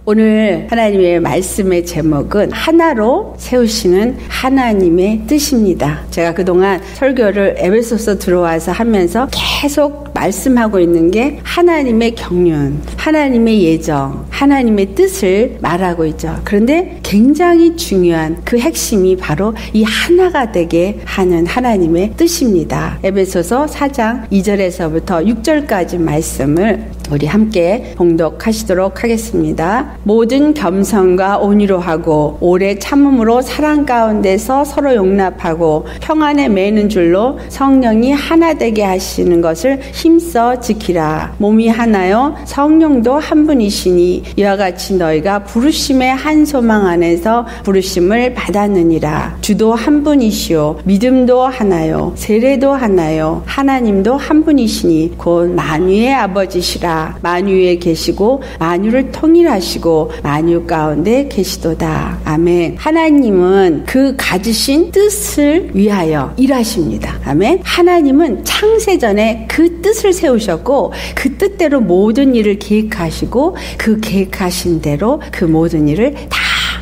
오늘 하나님의 말씀의 제목은 하나로 세우시는 하나님의 뜻입니다. 제가 그동안 설교를 에베소서 들어와서 하면서 계속 말씀하고 있는 게 하나님의 경륜, 하나님의 예정, 하나님의 뜻을 말하고 있죠. 그런데 굉장히 중요한 그 핵심이 바로 이 하나가 되게 하는 하나님의 뜻입니다. 에베소서 4장 2절에서부터 6절까지 말씀을 우리 함께 봉독하시도록 하겠습니다. 모든 겸손과 온유로 하고 오래 참음으로 사랑 가운데서 서로 용납하고 평안에 매는 줄로 성령이 하나 되게 하시는 것을 힘써 지키라. 몸이 하나요 성령도 한 분이시니 이와 같이 너희가 부르심의 한 소망 안에서 부르심을 받았느니라. 주도 한 분이시요 믿음도 하나요 세례도 하나요 하나님도 한 분이시니 곧 만유의 아버지시라. 만유에 계시고 만유를 통일하시고 만유 가운데 계시도다. 아멘. 하나님은 그 가지신 뜻을 위하여 일하십니다. 아멘. 하나님은 창세전에 그 뜻을 세우셨고 그 뜻대로 모든 일을 계획하시고 그 계획하신 대로 그 모든 일을 다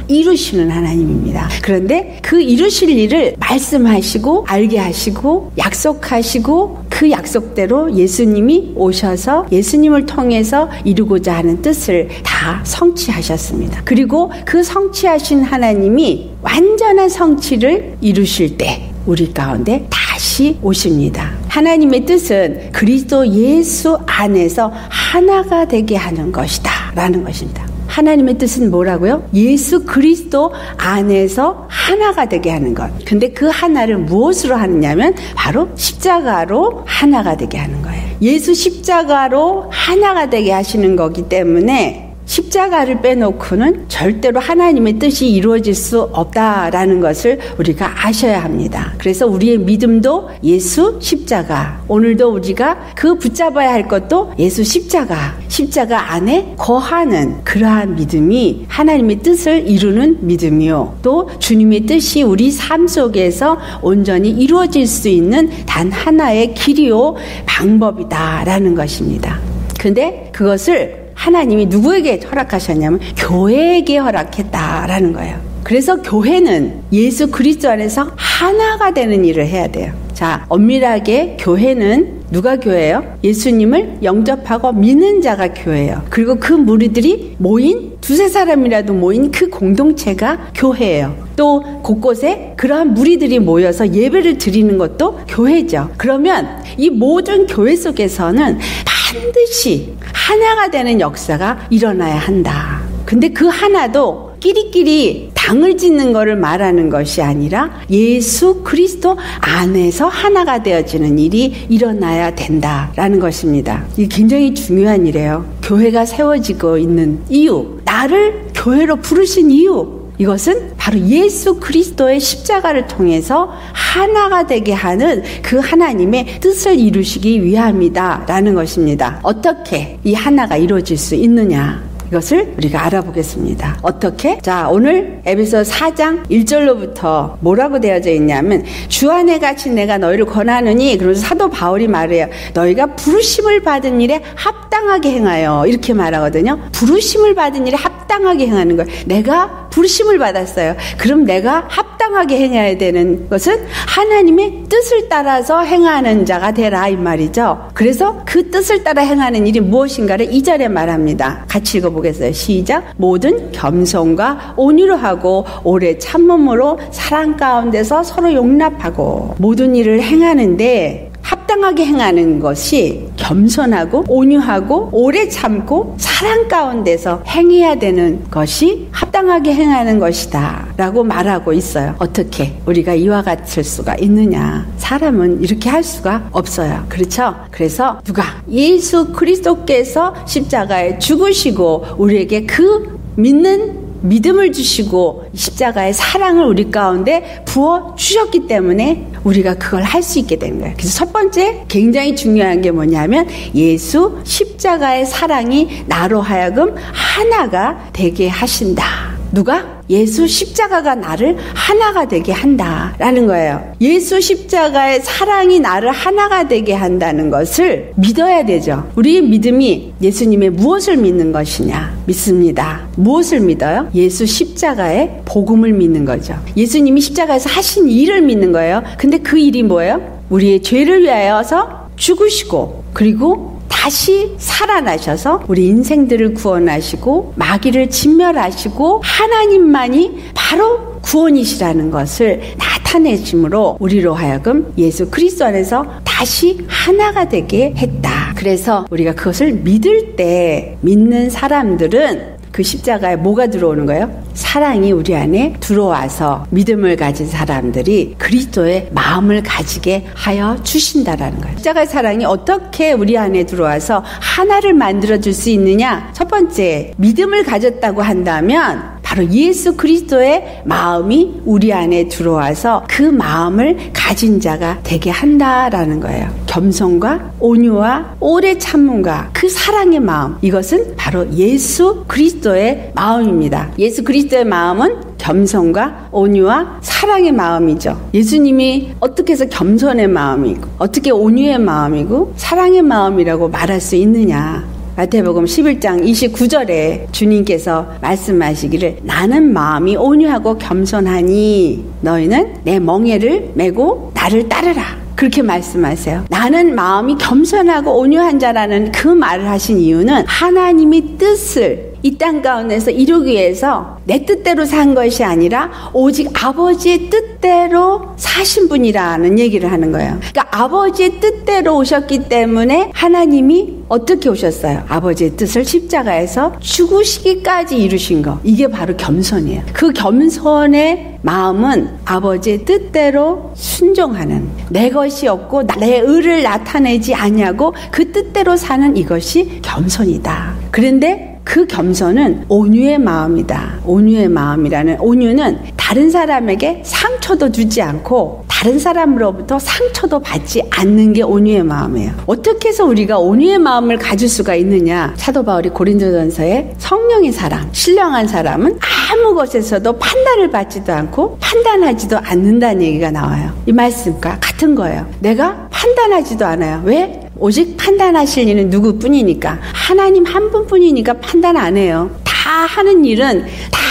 이루시는 하나님입니다. 그런데 그 이루실 일을 말씀하시고 알게 하시고 약속하시고 그 약속대로 예수님이 오셔서 예수님을 통해서 이루고자 하는 뜻을 다 성취하셨습니다. 그리고 그 성취하신 하나님이 완전한 성취를 이루실 때 우리 가운데 다시 오십니다. 하나님의 뜻은 그리스도 예수 안에서 하나가 되게 하는 것이다 라는 것입니다. 하나님의 뜻은 뭐라고요? 예수 그리스도 안에서 하나가 되게 하는 것. 근데 그 하나를 무엇으로 하느냐면 바로 십자가로 하나가 되게 하는 거예요. 예수 십자가로 하나가 되게 하시는 거기 때문에 십자가를 빼놓고는 절대로 하나님의 뜻이 이루어질 수 없다라는 것을 우리가 아셔야 합니다. 그래서 우리의 믿음도 예수 십자가, 오늘도 우리가 그 붙잡아야 할 것도 예수 십자가, 십자가 안에 거하는 그러한 믿음이 하나님의 뜻을 이루는 믿음이요. 또 주님의 뜻이 우리 삶 속에서 온전히 이루어질 수 있는 단 하나의 길이요 방법이다라는 것입니다. 근데 그것을 하나님이 누구에게 허락하셨냐면 교회에게 허락했다라는 거예요. 그래서 교회는 예수 그리스도 안에서 하나가 되는 일을 해야 돼요. 자, 엄밀하게 교회는 누가 교회예요? 예수님을 영접하고 믿는 자가 교회예요. 그리고 그 무리들이 모인 두세 사람이라도 모인 그 공동체가 교회예요. 또 곳곳에 그러한 무리들이 모여서 예배를 드리는 것도 교회죠. 그러면 이 모든 교회 속에서는 반드시 하나가 되는 역사가 일어나야 한다. 근데 그 하나도 끼리끼리 당을 짓는 것을 말하는 것이 아니라 예수 그리스도 안에서 하나가 되어지는 일이 일어나야 된다라는 것입니다. 이게 굉장히 중요한 일이에요. 교회가 세워지고 있는 이유, 나를 교회로 부르신 이유, 이것은 바로 예수 그리스도의 십자가를 통해서 하나가 되게 하는 그 하나님의 뜻을 이루시기 위함이다라는 것입니다. 어떻게 이 하나가 이루어질 수 있느냐? 이것을 우리가 알아보겠습니다. 어떻게? 자, 오늘 에베소 4장 1절로부터 뭐라고 되어져 있냐면 주 안에 갇힌 내가 너희를 권하느니, 그러면서 사도 바울이 말해요. 너희가 부르심을 받은 일에 합당하게 행하여, 이렇게 말하거든요. 부르심을 받은 일에 합당하게 행하는 거예요. 내가 부르심을 받았어요. 그럼 내가 합당하게 행해야 되는 것은 하나님의 뜻을 따라서 행하는 자가 되라, 이 말이죠. 그래서 그 뜻을 따라 행하는 일이 무엇인가를 2절에 말합니다. 같이 읽어보겠어요. 시작. 모든 겸손과 온유로 하고 오래 참음으로 사랑 가운데서 서로 용납하고. 모든 일을 행하는데 합당하게 행하는 것이 겸손하고 온유하고 오래 참고 사랑 가운데서 행해야 되는 것이 합당하게 행하는 것이다 라고 말하고 있어요. 어떻게 우리가 이와 같을 수가 있느냐? 사람은 이렇게 할 수가 없어요. 그렇죠? 그래서 누가? 예수 그리스도께서 십자가에 죽으시고 우리에게 그 믿는 믿음을 주시고 십자가의 사랑을 우리 가운데 부어 주셨기 때문에 우리가 그걸 할 수 있게 된 거예요. 그래서 첫 번째 굉장히 중요한 게 뭐냐면 예수 십자가의 사랑이 나로 하여금 하나가 되게 하신다. 누가? 예수 십자가가 나를 하나가 되게 한다라는 거예요. 예수 십자가의 사랑이 나를 하나가 되게 한다는 것을 믿어야 되죠. 우리의 믿음이 예수님의 무엇을 믿는 것이냐? 믿습니다. 무엇을 믿어요? 예수 십자가의 복음을 믿는 거죠. 예수님이 십자가에서 하신 일을 믿는 거예요. 근데 그 일이 뭐예요? 우리의 죄를 위하여서 죽으시고 그리고 다시 살아나셔서 우리 인생들을 구원하시고 마귀를 진멸하시고 하나님만이 바로 구원이시라는 것을 나타내심으로 우리로 하여금 예수 그리스도 안에서 다시 하나가 되게 했다. 그래서 우리가 그것을 믿을 때 믿는 사람들은 그 십자가에 뭐가 들어오는 거예요? 사랑이 우리 안에 들어와서 믿음을 가진 사람들이 그리스도의 마음을 가지게 하여 주신다라는 거예요. 십자가의 사랑이 어떻게 우리 안에 들어와서 하나를 만들어줄 수 있느냐? 첫 번째, 믿음을 가졌다고 한다면 바로 예수 그리스도의 마음이 우리 안에 들어와서 그 마음을 가진 자가 되게 한다라는 거예요. 겸손과 온유와 오래 참음과 그 사랑의 마음, 이것은 바로 예수 그리스도의 마음입니다. 예수 그리스도의 마음은 겸손과 온유와 사랑의 마음이죠. 예수님이 어떻게 해서 겸손의 마음이고 어떻게 온유의 마음이고 사랑의 마음이라고 말할 수 있느냐? 마태복음 11장 29절에 주님께서 말씀하시기를 나는 마음이 온유하고 겸손하니 너희는 내 멍에를 메고 나를 따르라. 그렇게 말씀하세요. 나는 마음이 겸손하고 온유한 자라는 그 말을 하신 이유는 하나님의 뜻을 이 땅 가운데서 이루기 위해서 내 뜻대로 산 것이 아니라 오직 아버지의 뜻대로 사신 분이라는 얘기를 하는 거예요. 그러니까 아버지의 뜻대로 오셨기 때문에 하나님이 어떻게 오셨어요? 아버지의 뜻을 십자가에서 죽으시기까지 이루신 거. 이게 바로 겸손이에요. 그 겸손의 마음은 아버지의 뜻대로 순종하는, 내 것이 없고 내 의를 나타내지 않냐고 그 뜻대로 사는 이것이 겸손이다. 그런데 그 겸손은 온유의 마음이다. 온유의 마음이라는, 온유는 다른 사람에게 상처도 주지 않고 다른 사람으로부터 상처도 받지 않는 게 온유의 마음이에요. 어떻게 해서 우리가 온유의 마음을 가질 수가 있느냐? 사도 바울이 고린도전서에 성령의 사람, 신령한 사람은 아무 것에서도 판단을 받지도 않고 판단하지도 않는다는 얘기가 나와요. 이 말씀과 같은 거예요. 내가 판단하지도 않아요. 왜? 오직 판단하실 일은 누구뿐이니까, 하나님 한 분뿐이니까 판단 안 해요. 다 하는 일은 다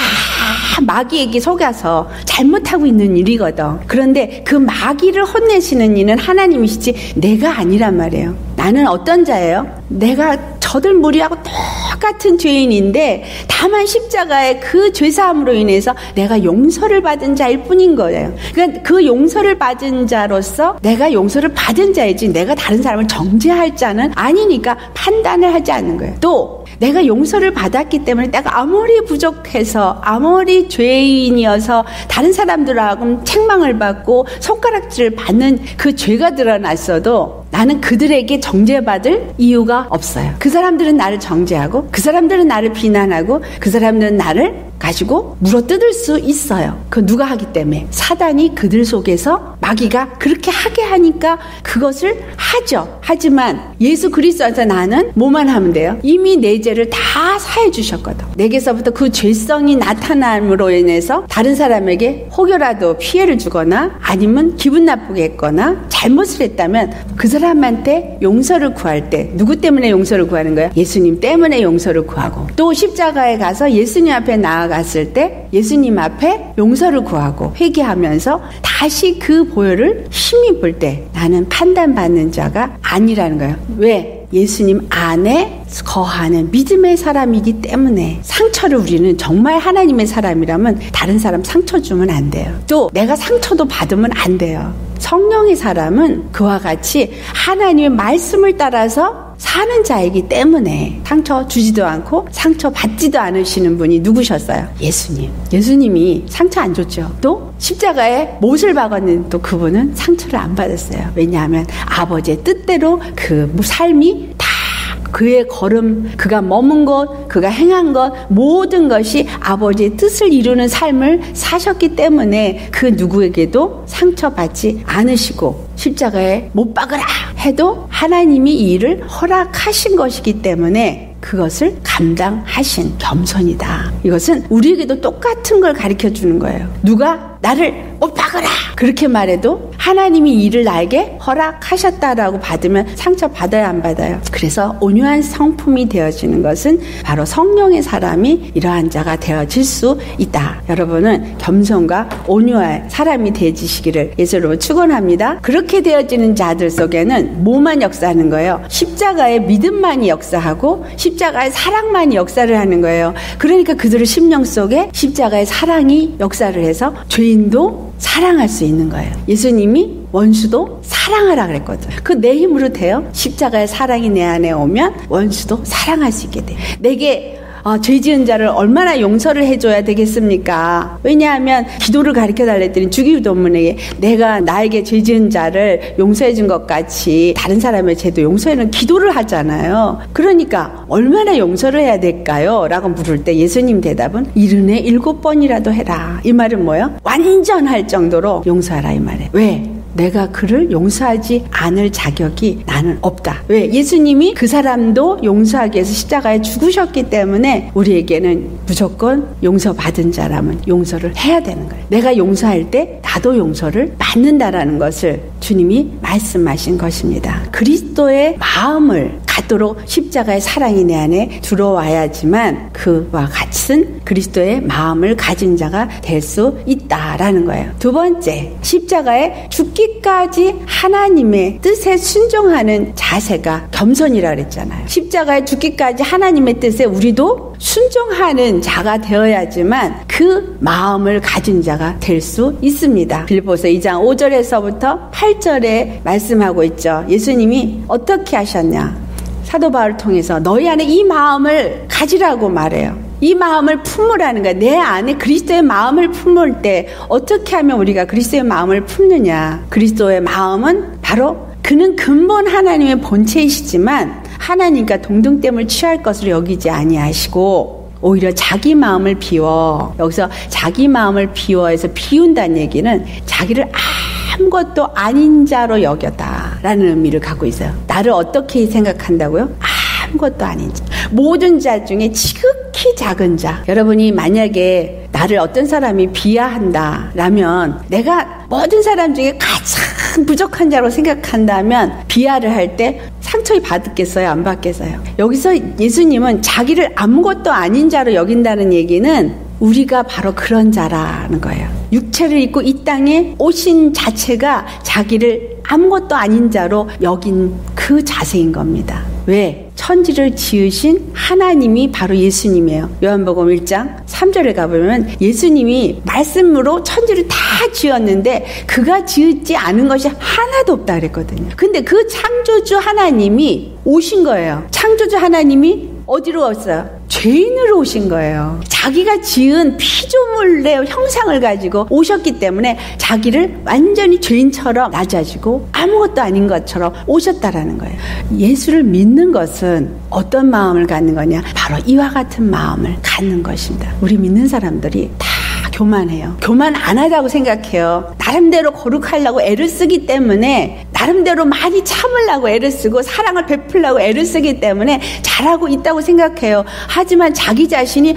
마귀에게 속아서 잘못하고 있는 일이거든. 그런데 그 마귀를 혼내시는 이는 하나님이시지 내가 아니란 말이에요. 나는 어떤 자예요? 내가 저들 무리하고 똑같은 죄인인데 다만 십자가의 그 죄사함으로 인해서 내가 용서를 받은 자일 뿐인 거예요. 그러니까 그 용서를 받은 자로서 내가 용서를 받은 자이지 내가 다른 사람을 정죄할 자는 아니니까 판단을 하지 않는 거예요. 또 내가 용서를 받았기 때문에 내가 아무리 부족해서 아무리 죄인이어서 다른 사람들하고 책망을 받고 손가락질을 받는 그 죄가 드러났어도 나는 그들에게 정죄받을 이유가 없어요. 그 사람들은 나를 정죄하고 그 사람들은 나를 비난하고 그 사람들은 나를 가지고 물어뜯을 수 있어요. 그 누가 하기 때문에? 사단이 그들 속에서 마귀가 그렇게 하게 하니까 그것을 하죠. 하지만 예수 그리스도 안에서 나는 뭐만 하면 돼요? 이미 내 죄를 다 사해 주셨거든. 내게서부터 그 죄성이 나타남으로 인해서 다른 사람에게 혹여라도 피해를 주거나 아니면 기분 나쁘게 했거나 잘못을 했다면 그 사람한테 용서를 구할 때 누구 때문에 용서를 구하는 거예요? 예수님 때문에 용서를 구하고, 또 십자가에 가서 예수님 앞에 나아갔을 때 예수님 앞에 용서를 구하고 회개하면서 다시 그 보혈을 힘입을 때 나는 판단받는 자가 아니라는 거예요. 왜? 예수님 안에 거하는 믿음의 사람이기 때문에. 상처를 우리는 정말 하나님의 사람이라면 다른 사람 상처 주면 안 돼요. 또 내가 상처도 받으면 안 돼요. 성령의 사람은 그와 같이 하나님의 말씀을 따라서 사는 자이기 때문에 상처 주지도 않고 상처 받지도 않으시는 분이 누구셨어요? 예수님. 예수님이 상처 안 줬죠. 또 십자가에 못을 박았는데 또 그분은 상처를 안 받았어요. 왜냐하면 아버지의 뜻대로 그 삶이 다 그의 걸음, 그가 머문 것, 그가 행한 것, 모든 것이 아버지의 뜻을 이루는 삶을 사셨기 때문에 그 누구에게도 상처받지 않으시고 십자가에 못 박으라 해도 하나님이 이 일을 허락하신 것이기 때문에 그것을 감당하신 겸손이다. 이것은 우리에게도 똑같은 걸 가르쳐주는 거예요. 누가 나를 못 박아라 그렇게 말해도 하나님이 이를 나에게 허락하셨다라고 받으면 상처받아야 안 받아요. 그래서 온유한 성품이 되어지는 것은 바로 성령의 사람이 이러한 자가 되어질 수 있다. 여러분은 겸손과 온유한 사람이 되어지시기를 예수로 축원합니다. 그렇게 되어지는 자들 속에는 뭐만 역사하는 거예요? 십자가의 믿음만이 역사하고 십자가의 사랑만이 역사를 하는 거예요. 그러니까 그들의 심령 속에 십자가의 사랑이 역사를 해서 죄인도 사랑할 수 있는 거예요. 예수님이 원수도 사랑하라 그랬거든. 그 내 힘으로 돼요. 십자가의 사랑이 내 안에 오면 원수도 사랑할 수 있게 돼. 내게 죄 지은 자를 얼마나 용서를 해줘야 되겠습니까? 왜냐하면 기도를 가르쳐달라 했더니 주기도문에 내가 나에게 죄 지은 자를 용서해준 것 같이 다른 사람의 죄도 용서해는 기도를 하잖아요. 그러니까 얼마나 용서를 해야 될까요? 라고 물을 때 예수님 대답은 70에 7번이라도 해라. 이 말은 뭐예요? 완전할 정도로 용서하라 이 말이에요. 왜? 내가 그를 용서하지 않을 자격이 나는 없다. 왜? 예수님이 그 사람도 용서하기 위해서 십자가에 죽으셨기 때문에 우리에게는 무조건 용서받은 자라면 용서를 해야 되는 거예요. 내가 용서할 때 나도 용서를 받는다라는 것을 주님이 말씀하신 것입니다. 그리스도의 마음을 갖도록 십자가의 사랑이 내 안에 들어와야지만 그와 같은 그리스도의 마음을 가진 자가 될 수 있다라는 거예요. 두 번째, 십자가에 죽기까지 하나님의 뜻에 순종하는 자세가 겸손이라고 그랬잖아요. 십자가에 죽기까지 하나님의 뜻에 우리도 순종하는 자가 되어야지만 그 마음을 가진 자가 될 수 있습니다. 빌립보서 2장 5절에서부터 8절에 말씀하고 있죠. 예수님이 어떻게 하셨냐? 사도 바울을 통해서 너희 안에 이 마음을 가지라고 말해요. 이 마음을 품으라는 거야. 내 안에 그리스도의 마음을 품을 때 어떻게 하면 우리가 그리스도의 마음을 품느냐? 그리스도의 마음은 바로 그는 근본 하나님의 본체이시지만 하나님과 동등됨을 취할 것으로 여기지 아니하시고 오히려 자기 마음을 비워. 여기서 자기 마음을 비워해서 비운다는 얘기는 자기를 아무것도 아닌 자로 여겼다라는 의미를 갖고 있어요. 나를 어떻게 생각한다고요? 아무것도 아닌 자. 모든 자 중에 지극히 작은 자. 여러분이 만약에 나를 어떤 사람이 비하한다라면 내가 모든 사람 중에 가장 부족한 자로 생각한다면 비하를 할 때 상처를 받겠어요? 안 받겠어요? 여기서 예수님은 자기를 아무것도 아닌 자로 여긴다는 얘기는 우리가 바로 그런 자라는 거예요. 육체를 입고 이 땅에 오신 자체가 자기를 아무것도 아닌 자로 여긴 그 자세인 겁니다. 왜? 천지를 지으신 하나님이 바로 예수님이에요. 요한복음 1장 3절에 가보면 예수님이 말씀으로 천지를 다 지었는데 그가 지었지 않은 것이 하나도 없다 그랬거든요. 근데 그 창조주 하나님이 오신 거예요. 창조주 하나님이 어디로 왔어요? 죄인으로 오신 거예요. 자기가 지은 피조물의 형상을 가지고 오셨기 때문에 자기를 완전히 죄인처럼 낮아지고 아무것도 아닌 것처럼 오셨다라는 거예요. 예수를 믿는 것은 어떤 마음을 갖는 거냐? 바로 이와 같은 마음을 갖는 것입니다. 우리 믿는 사람들이 다 교만해요. 교만 안 하다고 생각해요. 나름대로 거룩하려고 애를 쓰기 때문에 나름대로 많이 참으려고 애를 쓰고 사랑을 베풀려고 애를 쓰기 때문에 잘하고 있다고 생각해요. 하지만 자기 자신이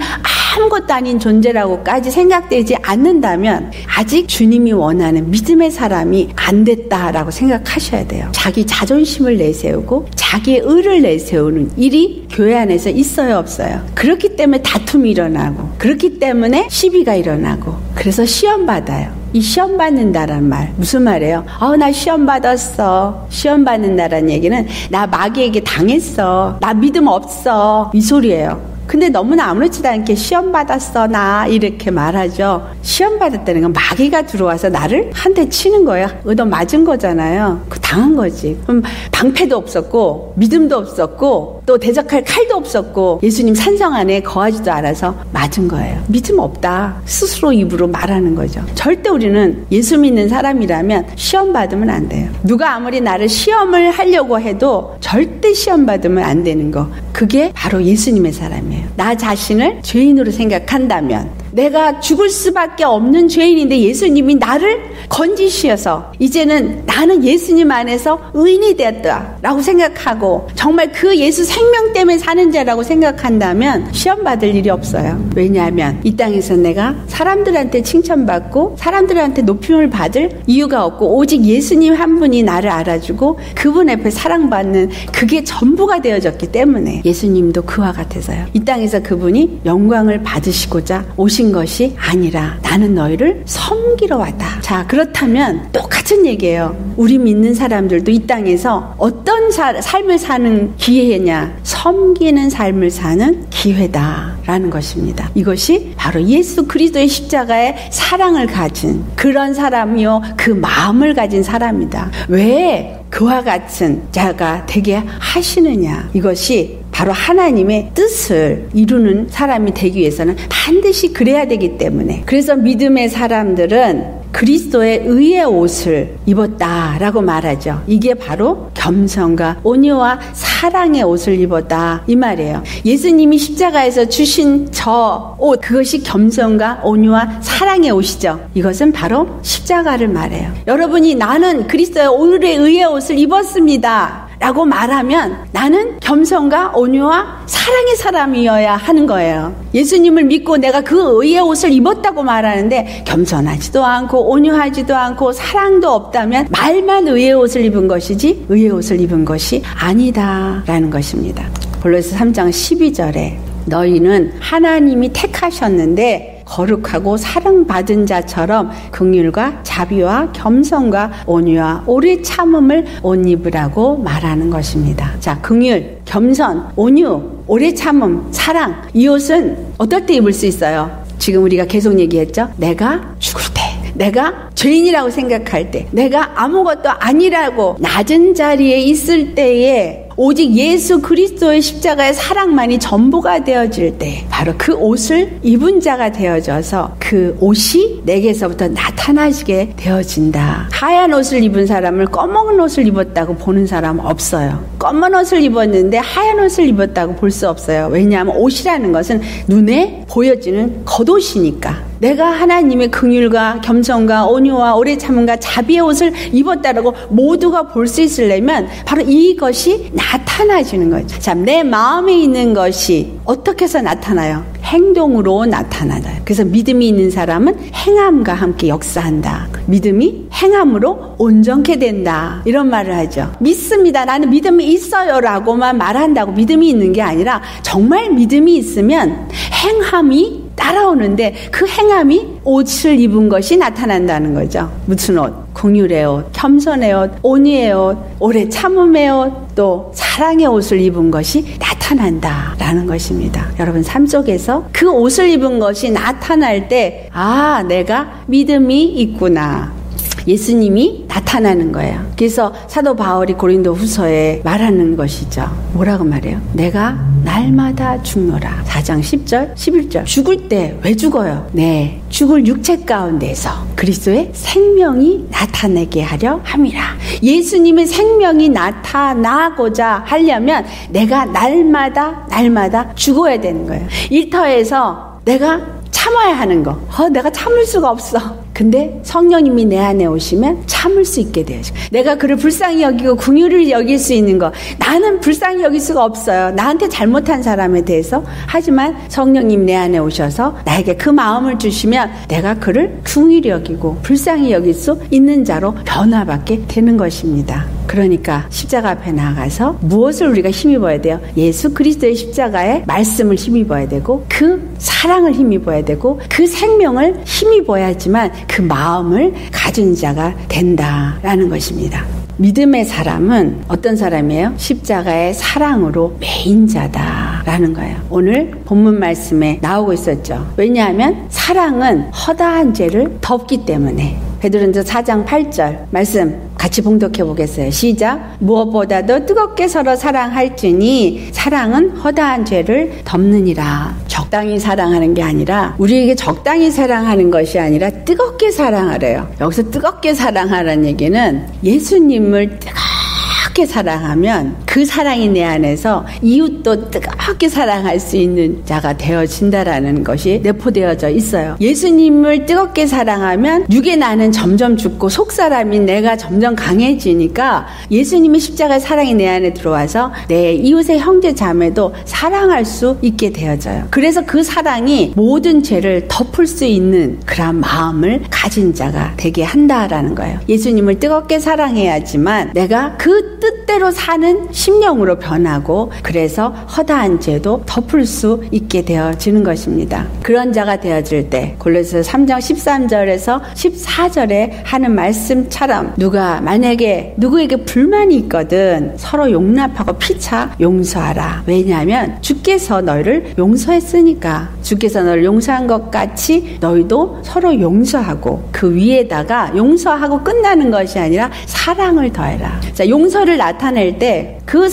아무것도 아닌 존재라고까지 생각되지 않는다면 아직 주님이 원하는 믿음의 사람이 안 됐다라고 생각하셔야 돼요. 자기 자존심을 내세우고 자기의 의를 내세우는 일이 교회 안에서 있어요, 없어요? 그렇기 때문에 다툼이 일어나고 그렇기 때문에 시비가 일어나고 그래서 시험 받아요. 이 시험 받는다라는 말 무슨 말이에요? 나 시험 받았어. 시험 받는다라는 얘기는 나 마귀에게 당했어. 나 믿음 없어. 이 소리예요. 근데 너무나 아무렇지도 않게 시험 받았어 나 이렇게 말하죠. 시험 받았다는 건 마귀가 들어와서 나를 한 대 치는 거야. 얻어 맞은 거잖아요. 그 당한 거지. 그럼 방패도 없었고 믿음도 없었고 또 대적할 칼도 없었고 예수님 산성 안에 거하지도 않아서 맞은 거예요. 믿음 없다. 스스로 입으로 말하는 거죠. 절대 우리는 예수 믿는 사람이라면 시험 받으면 안 돼요. 누가 아무리 나를 시험을 하려고 해도 절대 시험 받으면 안 되는 거. 그게 바로 예수님의 사람이에요. 나 자신을 죄인으로 생각한다면 내가 죽을 수밖에 없는 죄인인데 예수님이 나를 건지시어서 이제는 나는 예수님 안에서 의인이 되었다라고 생각하고 정말 그 예수 생명 때문에 사는 자라고 생각한다면 시험 받을 일이 없어요. 왜냐하면 이 땅에서 내가 사람들한테 칭찬받고 사람들한테 높임을 받을 이유가 없고 오직 예수님 한 분이 나를 알아주고 그분 앞에 사랑받는 그게 전부가 되어졌기 때문에 예수님도 그와 같아서요. 이 땅에서 그분이 영광을 받으시고자 오신 것이 아니라 나는 너희를 섬기러 왔다. 자, 그렇다면 똑같은 얘기예요. 우리 믿는 사람들도 이 땅에서 어떤 삶을 사는 기회냐? 섬기는 삶을 사는 기회다라는 것입니다. 이것이 바로 예수 그리스도의 십자가의 사랑을 가진 그런 사람이요, 그 마음을 가진 사람이다. 왜 그와 같은 자가 되게 하시느냐? 이것이 바로 하나님의 뜻을 이루는 사람이 되기 위해서는 반드시 그래야 되기 때문에, 그래서 믿음의 사람들은 그리스도의 의의 옷을 입었다라고 말하죠. 이게 바로 겸손과 온유와 사랑의 옷을 입었다 이 말이에요. 예수님이 십자가에서 주신 저 옷, 그것이 겸손과 온유와 사랑의 옷이죠. 이것은 바로 십자가를 말해요. 여러분이 나는 그리스도의 오늘의 의의 옷을 입었습니다 라고 말하면 나는 겸손과 온유와 사랑의 사람이어야 하는 거예요. 예수님을 믿고 내가 그 의의 옷을 입었다고 말하는데 겸손하지도 않고 온유하지도 않고 사랑도 없다면 말만 의의 옷을 입은 것이지 의의 옷을 입은 것이 아니다라는 것입니다. 골로새 3장 12절에 너희는 하나님이 택하셨는데 거룩하고 사랑받은 자처럼 긍휼과 자비와 겸손과 온유와 오래 참음을 옷 입으라고 말하는 것입니다. 자, 긍휼, 겸손, 온유, 오래 참음, 사랑, 이 옷은 어떨 때 입을 수 있어요? 지금 우리가 계속 얘기했죠? 내가 죽을 때, 내가 죄인이라고 생각할 때, 내가 아무것도 아니라고 낮은 자리에 있을 때에 오직 예수 그리스도의 십자가의 사랑만이 전부가 되어질 때 바로 그 옷을 입은 자가 되어져서 그 옷이 내게서부터 나타나지게 되어진다. 하얀 옷을 입은 사람을 검은 옷을 입었다고 보는 사람은 없어요. 검은 옷을 입었는데 하얀 옷을 입었다고 볼 수 없어요. 왜냐하면 옷이라는 것은 눈에 보여지는 겉옷이니까. 내가 하나님의 긍휼과 겸손과 온유와 오래 참음과 자비의 옷을 입었다라고 모두가 볼 수 있으려면 바로 이것이 나타나지는 거죠. 참, 내 마음에 있는 것이 어떻게 해서 나타나요? 행동으로 나타나요. 그래서 믿음이 있는 사람은 행함과 함께 역사한다. 믿음이 행함으로 온전케 된다. 이런 말을 하죠. 믿습니다. 나는 믿음이 있어요 라고만 말한다고 믿음이 있는 게 아니라 정말 믿음이 있으면 행함이 따라오는데 그 행함이 옷을 입은 것이 나타난다는 거죠. 무슨 옷? 긍휼의 옷, 겸손의 옷, 온유의 옷, 오래 참음의 옷, 또 사랑의 옷을 입은 것이 나타난다라는 것입니다. 여러분, 삶 속에서 그 옷을 입은 것이 나타날 때 아, 내가 믿음이 있구나. 예수님이 나타나는 거예요. 그래서 사도 바울이 고린도 후서에 말하는 것이죠. 뭐라고 말해요? 내가 날마다 죽노라. 4장 10절 11절. 죽을 때 왜 죽어요? 네, 죽을 육체 가운데서 그리스도의 생명이 나타나게 하려 함이라. 예수님의 생명이 나타나고자 하려면 내가 날마다 죽어야 되는 거예요. 일터에서 내가 참아야 하는 거. 내가 참을 수가 없어. 근데 성령님이 내 안에 오시면 참을 수 있게 돼요. 내가 그를 불쌍히 여기고 긍휼을 여길 수 있는 거. 나는 불쌍히 여길 수가 없어요. 나한테 잘못한 사람에 대해서. 하지만 성령님 내 안에 오셔서 나에게 그 마음을 주시면 내가 그를 긍휼히 여기고 불쌍히 여길 수 있는 자로 변화받게 되는 것입니다. 그러니까 십자가 앞에 나아가서 무엇을 우리가 힘입어야 돼요? 예수 그리스도의 십자가의 말씀을 힘입어야 되고 그 사랑을 힘입어야 되고 그 생명을 힘입어야지만 그 마음을 가진 자가 된다라는 것입니다. 믿음의 사람은 어떤 사람이에요? 십자가의 사랑으로 메인 자다라는 거예요. 오늘 본문 말씀에 나오고 있었죠. 왜냐하면 사랑은 허다한 죄를 덮기 때문에. 베드로전서 4장 8절 말씀 같이 봉독해 보겠어요. 시작. 무엇보다도 뜨겁게 서로 사랑할지니 사랑은 허다한 죄를 덮느니라. 적당히 사랑하는 게 아니라 우리에게 적당히 사랑하는 것이 아니라 뜨겁게 사랑하래요. 여기서 뜨겁게 사랑하라는 얘기는 예수님을 뜨겁게 사랑하면 그 사랑이 내 안에서 이웃도 뜨겁게 사랑할 수 있는 자가 되어진다라는 것이 내포되어져 있어요. 예수님을 뜨겁게 사랑하면 육의 나는 점점 죽고 속사람인 내가 점점 강해지니까 예수님의 십자가의 사랑이 내 안에 들어와서 내 이웃의 형제 자매도 사랑할 수 있게 되어져요. 그래서 그 사랑이 모든 죄를 덮을 수 있는 그런 마음을 가진 자가 되게 한다라는 거예요. 예수님을 뜨겁게 사랑해야지만 내가 그 뜻대로 사는 심령으로 변하고 그래서 허다한 죄도 덮을 수 있게 되어지는 것입니다. 그런 자가 되어질 때 골로새서 3장 13절에서 14절에 하는 말씀처럼 누가 만약에 누구에게 불만이 있거든 서로 용납하고 피차 용서하라. 왜냐하면 주께서 너희를 용서했으니까. 주께서 너를 용서한 것 같이 너희도 서로 용서하고 그 위에다가 용서하고 끝나는 것이 아니라 사랑을 더해라. 자, 용서를 나타낼 때 그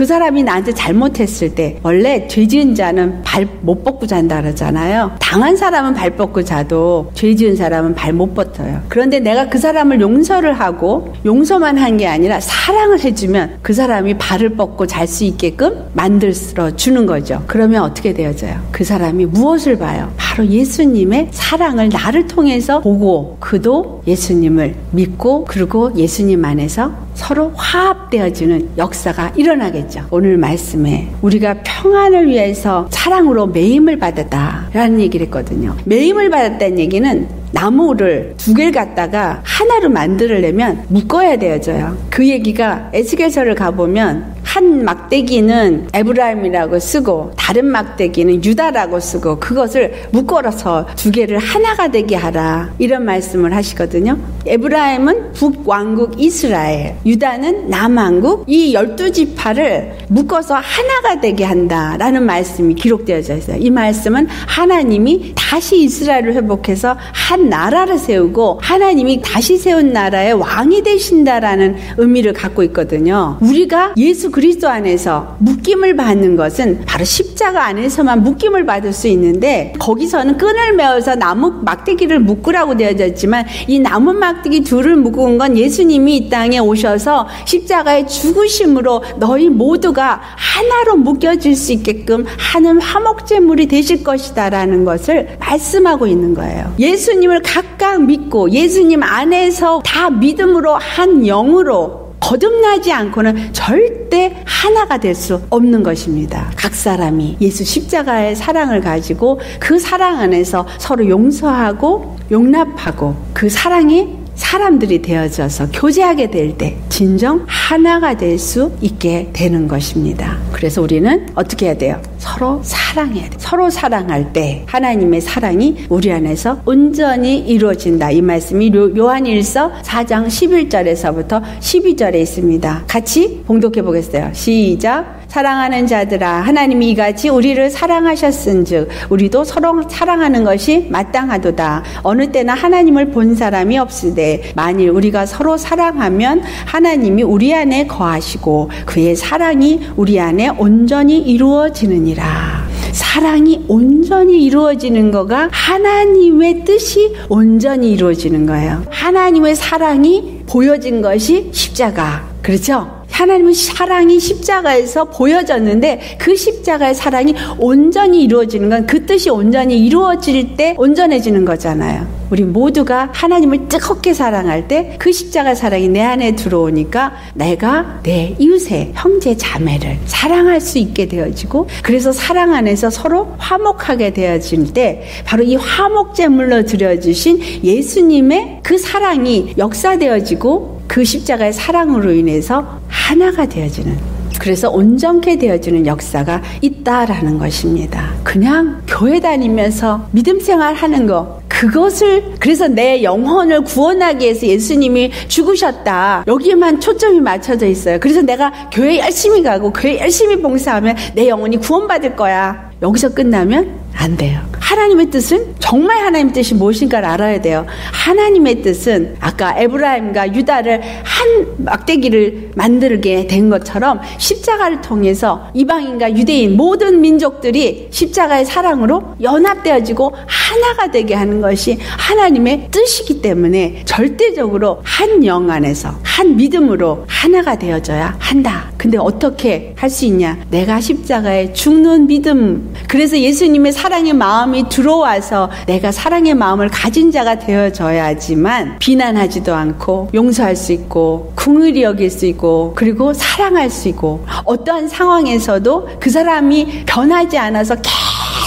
사람이 나한테 잘못했을 때 원래 죄 지은 자는 발 못 뻗고 잔다 그러잖아요. 당한 사람은 발 뻗고 자도 죄 지은 사람은 발 못 뻗어요. 그런데 내가 그 사람을 용서를 하고 용서만 한 게 아니라 사랑을 해주면 그 사람이 발을 뻗고 잘 수 있게끔 만들어 주는 거죠. 그러면 어떻게 되어져요? 그 사람이 무엇을 봐요? 바로 예수님의 사랑을 나를 통해서 보고 그도 예수님을 믿고 그리고 예수님 안에서 서로 화합되어지는 역사가 일어나겠죠. 오늘 말씀에 우리가 평안을 위해서 사랑으로 매임을 받았다라는 얘기를 했거든요. 매임을 받았다는 얘기는 나무를 두 개를 갖다가 하나로 만들려면 묶어야 되어져요. 그 얘기가 에스겔서를 가보면 한 막대기는 에브라임이라고 쓰고 다른 막대기는 유다라고 쓰고 그것을 묶어서 두 개를 하나가 되게 하라 이런 말씀을 하시거든요. 에브라임은 북왕국 이스라엘, 유다는 남왕국 이 12지파를 묶어서 하나가 되게 한다라는 말씀이 기록되어져 있어요. 이 말씀은 하나님이 다시 이스라엘을 회복해서 한 나라를 세우고 하나님이 다시 세운 나라의 왕이 되신다라는 의미를 갖고 있거든요. 우리가 예수 그리스도 안에서 묶임을 받는 것은 바로 십자가 안에서만 묶임을 받을 수 있는데 거기서는 끈을 메어서 나무 막대기를 묶으라고 되어져 있지만 이 나무 막대기 둘을 묶은 건 예수님이 이 땅에 오셔서 십자가의 죽으심으로 너희 모두가 하나로 묶여질 수 있게끔 하는 화목제물이 되실 것이다라는 것을 말씀하고 있는 거예요. 예수님을 각각 믿고 예수님 안에서 다 믿음으로 한 영으로 거듭나지 않고는 절대 하나가 될 수 없는 것입니다. 각 사람이 예수 십자가의 사랑을 가지고 그 사랑 안에서 서로 용서하고 용납하고 그 사랑이 사람들이 되어져서 교제하게 될 때 진정 하나가 될 수 있게 되는 것입니다. 그래서 우리는 어떻게 해야 돼요? 서로 사랑해야 돼요. 서로 사랑할 때 하나님의 사랑이 우리 안에서 온전히 이루어진다. 이 말씀이 요한일서 4장 11절에서부터 12절에 있습니다. 같이 봉독해 보겠어요. 시작. 사랑하는 자들아 하나님이 이같이 우리를 사랑하셨은즉 우리도 서로 사랑하는 것이 마땅하도다. 어느 때나 하나님을 본 사람이 없으되 만일 우리가 서로 사랑하면 하나님이 우리 안에 거하시고 그의 사랑이 우리 안에 온전히 이루어지느니라. 사랑이 온전히 이루어지는 거가 하나님의 뜻이 온전히 이루어지는 거예요. 하나님의 사랑이 보여진 것이 십자가. 그렇죠? 하나님의 사랑이 십자가에서 보여졌는데 그 십자가의 사랑이 온전히 이루어지는 건 그 뜻이 온전히 이루어질 때 온전해지는 거잖아요. 우리 모두가 하나님을 뜨겁게 사랑할 때 그 십자가 사랑이 내 안에 들어오니까 내가 내 이웃의 형제 자매를 사랑할 수 있게 되어지고 그래서 사랑 안에서 서로 화목하게 되어질 때 바로 이 화목제물로 드려주신 예수님의 그 사랑이 역사되어지고 그 십자가의 사랑으로 인해서 하나가 되어지는 그래서 온전케 되어지는 역사가 있다라는 것입니다. 그냥 교회 다니면서 믿음 생활하는 거 그것을 그래서 내 영혼을 구원하기 위해서 예수님이 죽으셨다. 여기에만 초점이 맞춰져 있어요. 그래서 내가 교회 열심히 가고 교회 열심히 봉사하면 내 영혼이 구원받을 거야. 여기서 끝나면 안 돼요. 하나님의 뜻은 정말 하나님의 뜻이 무엇인가를 알아야 돼요. 하나님의 뜻은 아까 에브라임과 유다를 한 막대기를 만들게 된 것처럼 십자가를 통해서 이방인과 유대인 모든 민족들이 십자가의 사랑으로 연합되어지고 하나가 되게 하는 것이 하나님의 뜻이기 때문에 절대적으로 한 영 안에서 한 믿음으로 하나가 되어져야 한다. 근데 어떻게 할 수 있냐? 내가 십자가에 죽는 믿음. 그래서 예수님의 사랑의 마음이 들어와서 내가 사랑의 마음을 가진 자가 되어져야지만 비난하지도 않고 용서할 수 있고 긍휼히 여길 수 있고 그리고 사랑할 수 있고 어떠한 상황에서도 그 사람이 변하지 않아서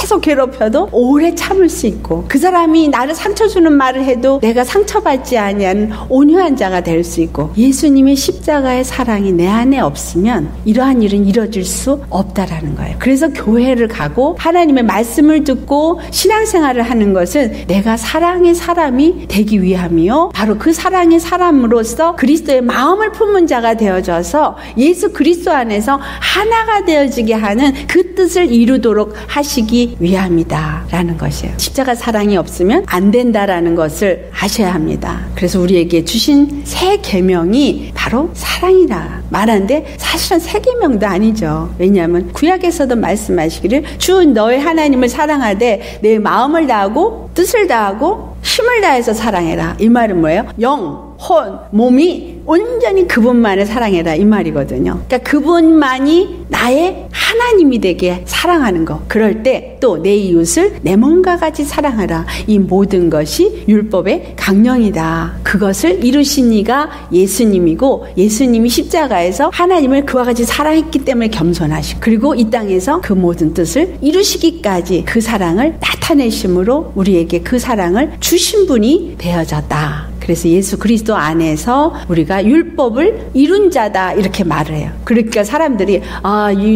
계속 괴롭혀도 오래 참을 수 있고 그 사람이 나를 상처 주는 말을 해도 내가 상처받지 아니하는 온유한 자가 될 수 있고 예수님의 십자가의 사랑이 내 안에 없으면 이러한 일은 이루어질 수 없다라는 거예요. 그래서 교회를 가고 하나님의 말씀을 듣고 신앙생활을 하는 것은 내가 사랑의 사람이 되기 위함이요 바로 그 사랑의 사람으로서 그리스도의 마음을 품은 자가 되어져서 예수 그리스도 안에서 하나가 되어지게 하는 그 뜻을 이루도록 하시기 위함이다 라는 것이에요. 십자가 사랑이 없으면 안 된다라는 것을 아셔야 합니다. 그래서 우리에게 주신 새 계명이 바로 사랑이라 말하는데 사실은 새 계명도 아니죠. 왜냐하면 구약에서도 말씀하시기를 주 너의 하나님을 사랑하되 내 마음을 다하고 뜻을 다하고 힘을 다해서 사랑해라. 이 말은 뭐예요? 영, 혼, 몸이 온전히 그분만을 사랑해라 이 말이거든요. 그러니까 그분만이 나의 하나님이 되게 사랑하는 거. 그럴 때 또 내 이웃을 내 몸과 같이 사랑하라. 이 모든 것이 율법의 강령이다. 그것을 이루신 이가 예수님이고 예수님이 십자가에서 하나님을 그와 같이 사랑했기 때문에 겸손하시고 그리고 이 땅에서 그 모든 뜻을 이루시기까지 그 사랑을 나타내심으로 우리에게 그 사랑을 주신 분이 되어졌다. 그래서 예수 그리스도 안에서 우리가 율법을 이룬 자다 이렇게 말을 해요. 그러니까 사람들이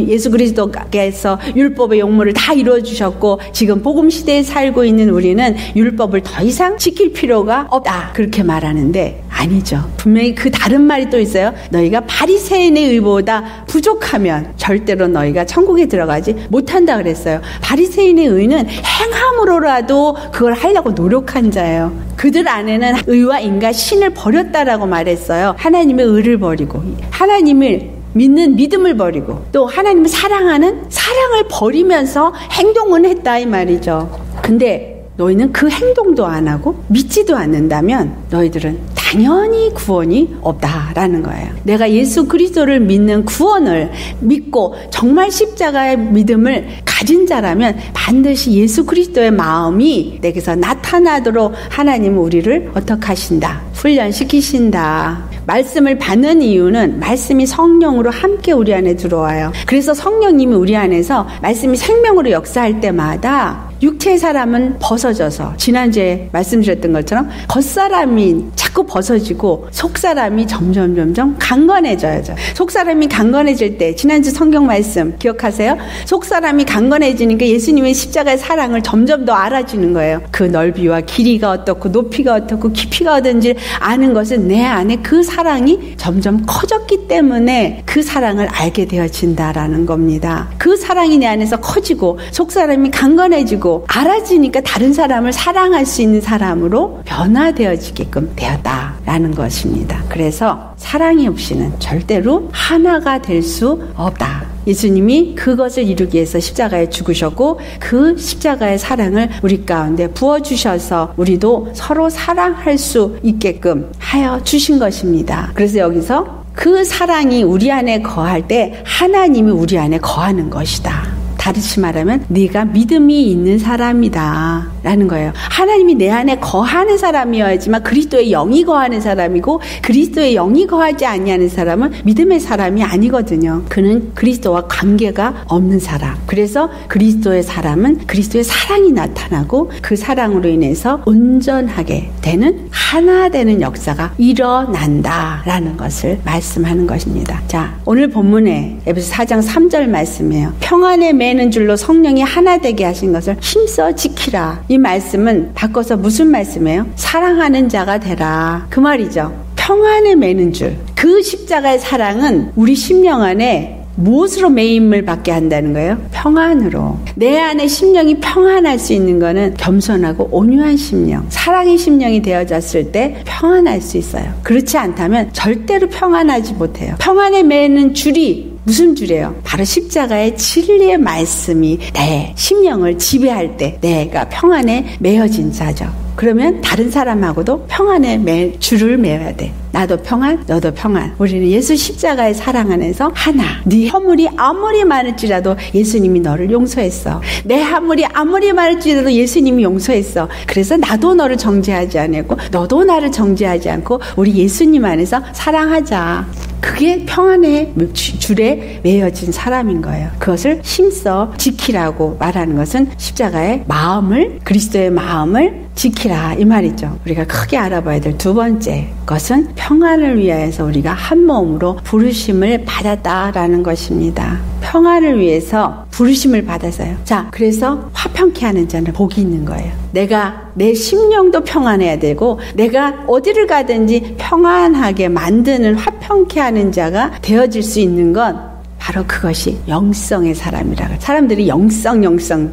예수 그리스도께서 율법의 용모를 다 이루어주셨고 지금 복음 시대에 살고 있는 우리는 율법을 더 이상 지킬 필요가 없다 그렇게 말하는데 아니죠. 분명히 그 다른 말이 또 있어요. 너희가 바리새인의 의보다 부족하면 절대로 너희가 천국에 들어가지 못한다 그랬어요. 바리새인의 의는 행함으로라도 그걸 하려고 노력한 자예요. 그들 안에는 의와 인과 신을 버렸다라고 말했어요. 하나님의 의를 버리고 하나님을 믿는 믿음을 버리고 또 하나님을 사랑하는 사랑을 버리면서 행동은 했다 이 말이죠. 근데 너희는 그 행동도 안 하고 믿지도 않는다면 너희들은 당연히 구원이 없다라는 거예요. 내가 예수 그리스도를 믿는 구원을 믿고 정말 십자가의 믿음을 가진 자라면 반드시 예수 그리스도의 마음이 내게서 나타나도록 하나님은 우리를 어떻게 하신다? 훈련시키신다. 말씀을 받는 이유는 말씀이 성령으로 함께 우리 안에 들어와요. 그래서 성령님이 우리 안에서 말씀이 생명으로 역사할 때마다 육체의 사람은 벗어져서 지난주에 말씀드렸던 것처럼 겉사람이 자꾸 벗어지고 속사람이 점점 강건해져요. 속사람이 강건해질 때 지난주 성경 말씀 기억하세요? 속사람이 강건해지니까 예수님의 십자가의 사랑을 점점 더 알아지는 거예요. 그 넓이와 길이가 어떻고 높이가 어떻고 깊이가 어떤지 아는 것은 내 안에 그 사랑이 점점 커졌기 때문에 그 사랑을 알게 되어진다라는 겁니다. 그 사랑이 내 안에서 커지고 속사람이 강건해지고 알아지니까 다른 사람을 사랑할 수 있는 사람으로 변화되어지게끔 되었다라는 것입니다. 그래서 사랑이 없이는 절대로 하나가 될 수 없다. 예수님이 그것을 이루기 위해서 십자가에 죽으셨고 그 십자가의 사랑을 우리 가운데 부어주셔서 우리도 서로 사랑할 수 있게끔 하여 주신 것입니다. 그래서 여기서 그 사랑이 우리 안에 거할 때 하나님이 우리 안에 거하는 것이다. 다르시 말하면 네가 믿음이 있는 사람이다 라는 거예요. 하나님이 내 안에 거하는 사람이어야지만 그리스도의 영이 거하는 사람이고 그리스도의 영이 거하지 아니하는 사람은 믿음의 사람이 아니거든요. 그는 그리스도와 관계가 없는 사람. 그래서 그리스도의 사람은 그리스도의 사랑이 나타나고 그 사랑으로 인해서 온전하게 되는 하나 되는 역사가 일어난다라는 것을 말씀하는 것입니다. 자, 오늘 본문에 에베소 4장 3절 말씀이에요. 평안의 매는 줄로 성령이 하나 되게 하신 것을 힘써 지키라. 이 말씀은 바꿔서 무슨 말씀이에요? 사랑하는 자가 되라. 그 말이죠. 평안에 매는 줄. 그 십자가의 사랑은 우리 심령 안에 무엇으로 매임을 받게 한다는 거예요? 평안으로. 내 안에 심령이 평안할 수 있는 거는 겸손하고 온유한 심령, 사랑의 심령이 되어졌을 때 평안할 수 있어요. 그렇지 않다면 절대로 평안하지 못해요. 평안에 매는 줄이 무슨 줄이에요? 바로 십자가의 진리의 말씀이 내 심령을 지배할 때 내가 평안에 매어진 자죠. 그러면 다른 사람하고도 평안에 줄을 매어야 돼. 나도 평안, 너도 평안. 우리는 예수 십자가의 사랑 안에서 하나. 네 허물이 아무리 많을지라도 예수님이 너를 용서했어. 내 허물이 아무리 많을지라도 예수님이 용서했어. 그래서 나도 너를 정죄하지 않고 너도 나를 정죄하지 않고 우리 예수님 안에서 사랑하자. 그게 평안의 줄에 매어진 사람인 거예요. 그것을 힘써 지키라고 말하는 것은 십자가의 마음을, 그리스도의 마음을 지키라 이 말이죠. 우리가 크게 알아봐야 될 두 번째 것은 평안을 위하여서 우리가 한 마음으로 부르심을 받았다라는 것입니다. 평안을 위해서 부르심을 받아서요. 자, 그래서 화평케 하는 자는 복이 있는 거예요. 내가 내 심령도 평안해야 되고 내가 어디를 가든지 평안하게 만드는 화평케 하는 자가 되어질 수 있는 건 바로 그것이 영성의 사람이라고. 사람들이 영성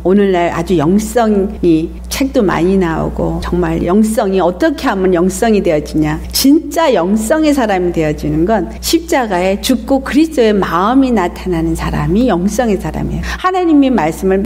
오늘날 아주 영성이 책도 많이 나오고 정말 영성이 어떻게 하면 영성이 되어지냐. 진짜 영성의 사람이 되어지는 건 십자가에 죽고 그리스도의 마음이 나타나는 사람이 영성의 사람이에요. 하나님의 말씀을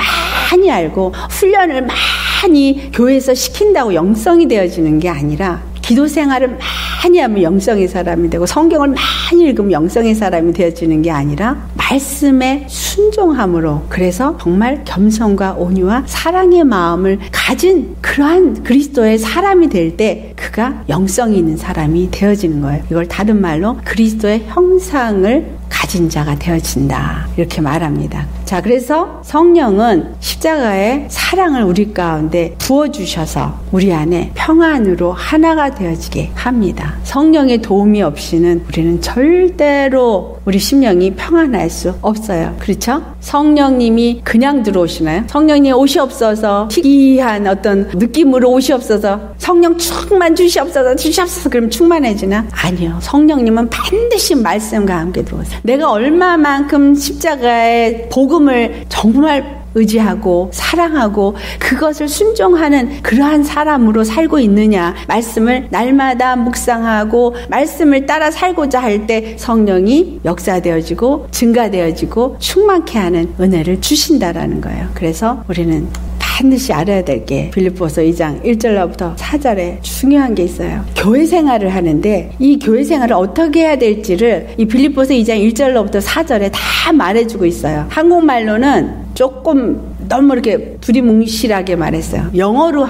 많이 알고 훈련을 많이 교회에서 시킨다고 영성이 되어지는 게 아니라 기도 생활을 많이 하면 영성의 사람이 되고 성경을 많이 읽으면 영성의 사람이 되어지는 게 아니라 말씀에 순종함으로, 그래서 정말 겸손과 온유와 사랑의 마음을 가진 그러한 그리스도의 사람이 될 때 그가 영성이 있는 사람이 되어지는 거예요. 이걸 다른 말로 그리스도의 형상을 가진 자가 되어진다 이렇게 말합니다. 자, 그래서 성령은 십자가의 사랑을 우리 가운데 부어주셔서 우리 안에 평안으로 하나가 되어지게 합니다. 성령의 도움이 없이는 우리는 절대로 우리 심령이 평안할 수 없어요. 그렇죠? 성령님이 그냥 들어오시나요? 성령님 옷이 없어서 희귀한 어떤 느낌으로 옷이 없어서 성령 충만 주시옵소서 그럼 충만해지나? 아니요. 성령님은 반드시 말씀과 함께 들어오세요. 내가 얼마만큼 십자가의 복음을 정말 의지하고 사랑하고 그것을 순종하는 그러한 사람으로 살고 있느냐. 말씀을 날마다 묵상하고 말씀을 따라 살고자 할 때 성령이 역사되어지고 증가되어지고 충만케 하는 은혜를 주신다라는 거예요. 그래서 우리는 반드시 알아야 될 게 빌립보서 2장 1절로부터 4절에 중요한 게 있어요. 교회 생활을 하는데 이 교회 생활을 어떻게 해야 될지를 이 빌립보서 2장 1절로부터 4절에 다 말해주고 있어요. 한국말로는 조금 너무 이렇게 두리뭉실하게 말했어요. 영어로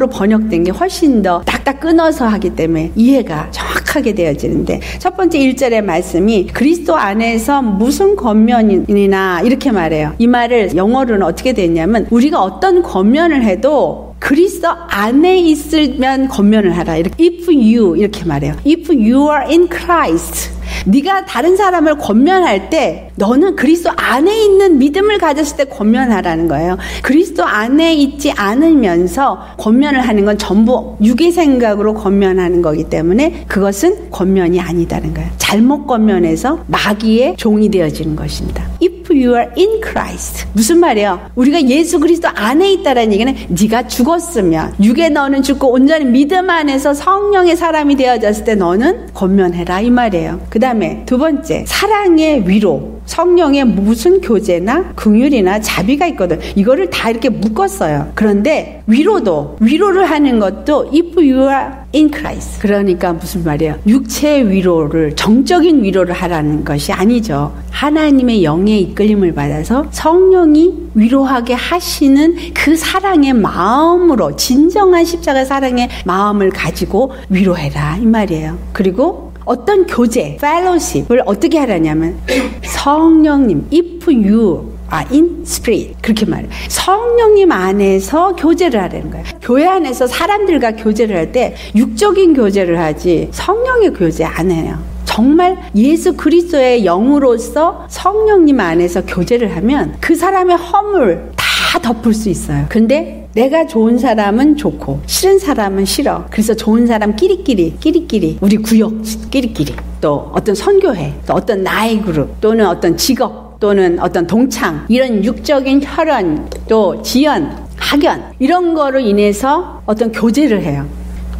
번역된 게 훨씬 더 딱딱 끊어서 하기 때문에 이해가 정확하게 되어지는데, 첫 번째 1절의 말씀이 그리스도 안에서 무슨 권면이나 이렇게 말해요. 이 말을 영어로는 어떻게 됐냐면 우리가 어떤 권면을 해도 그리스도 안에 있으면 권면을 하라. 이렇게 if you 이렇게 말해요. If you are in Christ. 네가 다른 사람을 권면할 때 너는 그리스도 안에 있는 믿음을 가졌을 때 권면하라는 거예요. 그리스도 안에 있지 않으면서 권면을 하는 건 전부 육의 생각으로 권면하는 거기 때문에 그것은 권면이 아니다는 거예요. 잘못 권면해서 마귀의 종이 되어지는 것입니다. If you are in Christ. 무슨 말이에요? 우리가 예수 그리스도 안에 있다는 얘기는 네가 죽었으면 육의 너는 죽고 온전히 믿음 안에서 성령의 사람이 되어졌을 때 너는 권면해라 이 말이에요. 그 다음에 두 번째, 사랑의 위로. 성령의 무슨 교제나 긍휼이나 자비가 있거든. 이거를 다 이렇게 묶었어요. 그런데 위로를 하는 것도 if you are in Christ. 그러니까 무슨 말이에요? 육체의 위로를, 정적인 위로를 하라는 것이 아니죠. 하나님의 영의 이끌림을 받아서 성령이 위로하게 하시는 그 사랑의 마음으로, 진정한 십자가 사랑의 마음을 가지고 위로해라 이 말이에요. 그리고 어떤 교제, fellowship을 어떻게 하라냐면 성령님, if you are in spirit 그렇게 말해요. 성령님 안에서 교제를 하라는 거예요. 교회 안에서 사람들과 교제를 할 때 육적인 교제를 하지 성령의 교제 안 해요. 정말 예수 그리스도의 영으로서 성령님 안에서 교제를 하면 그 사람의 허물 다 덮을 수 있어요. 근데 내가 좋은 사람은 좋고 싫은 사람은 싫어. 그래서 좋은 사람 끼리끼리 우리 구역 끼리끼리, 또 어떤 선교회, 또 어떤 나이 그룹, 또는 어떤 직업, 또는 어떤 동창, 이런 육적인 혈연, 또 지연, 학연, 이런 거로 인해서 어떤 교제를 해요.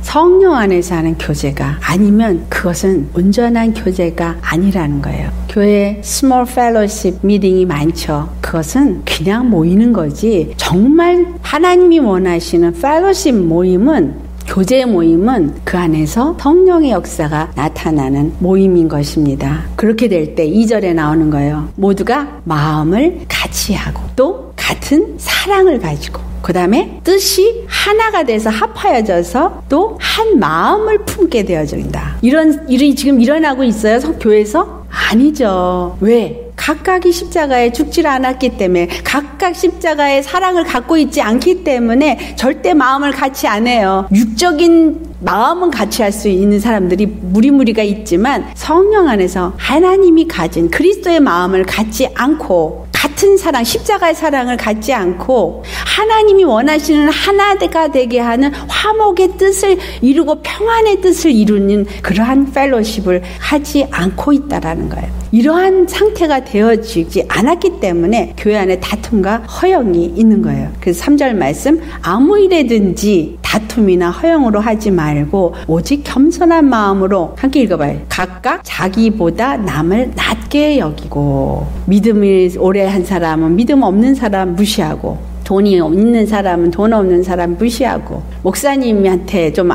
성령 안에서 하는 교제가 아니면 그것은 온전한 교제가 아니라는 거예요. 교회 스몰 펠로십 미팅이 많죠. 그것은 그냥 모이는 거지, 정말 하나님이 원하시는 펠로십 모임은, 교제 모임은 그 안에서 성령의 역사가 나타나는 모임인 것입니다. 그렇게 될 때 2절에 나오는 거예요. 모두가 마음을 같이 하고 또 같은 사랑을 가지고, 그 다음에 뜻이 하나가 돼서 합하여져서 또 한 마음을 품게 되어진다. 이런 일이 지금 일어나고 있어요, 교회에서? 아니죠. 왜? 각각이 십자가에 죽질 않았기 때문에, 각각 십자가의 사랑을 갖고 있지 않기 때문에 절대 마음을 같이 안 해요. 육적인 마음은 같이 할 수 있는 사람들이 무리무리가 있지만 성령 안에서 하나님이 가진 그리스도의 마음을 갖지 않고, 같은 사랑, 십자가의 사랑을 갖지 않고 하나님이 원하시는 하나가 되게 하는 화목의 뜻을 이루고 평안의 뜻을 이루는 그러한 펠로십을 하지 않고 있다라는 거예요. 이러한 상태가 되어지지 않았기 때문에 교회 안에 다툼과 허영이 있는 거예요. 그래서 3절 말씀, 아무 일에든지 다툼이나 허영으로 하지 말고 오직 겸손한 마음으로, 함께 읽어봐요. 각각 자기보다 남을 낮게 여기고, 믿음이 오래 한 사람은 믿음 없는 사람 무시하고, 돈이 있는 사람은 돈 없는 사람 무시하고, 목사님한테 좀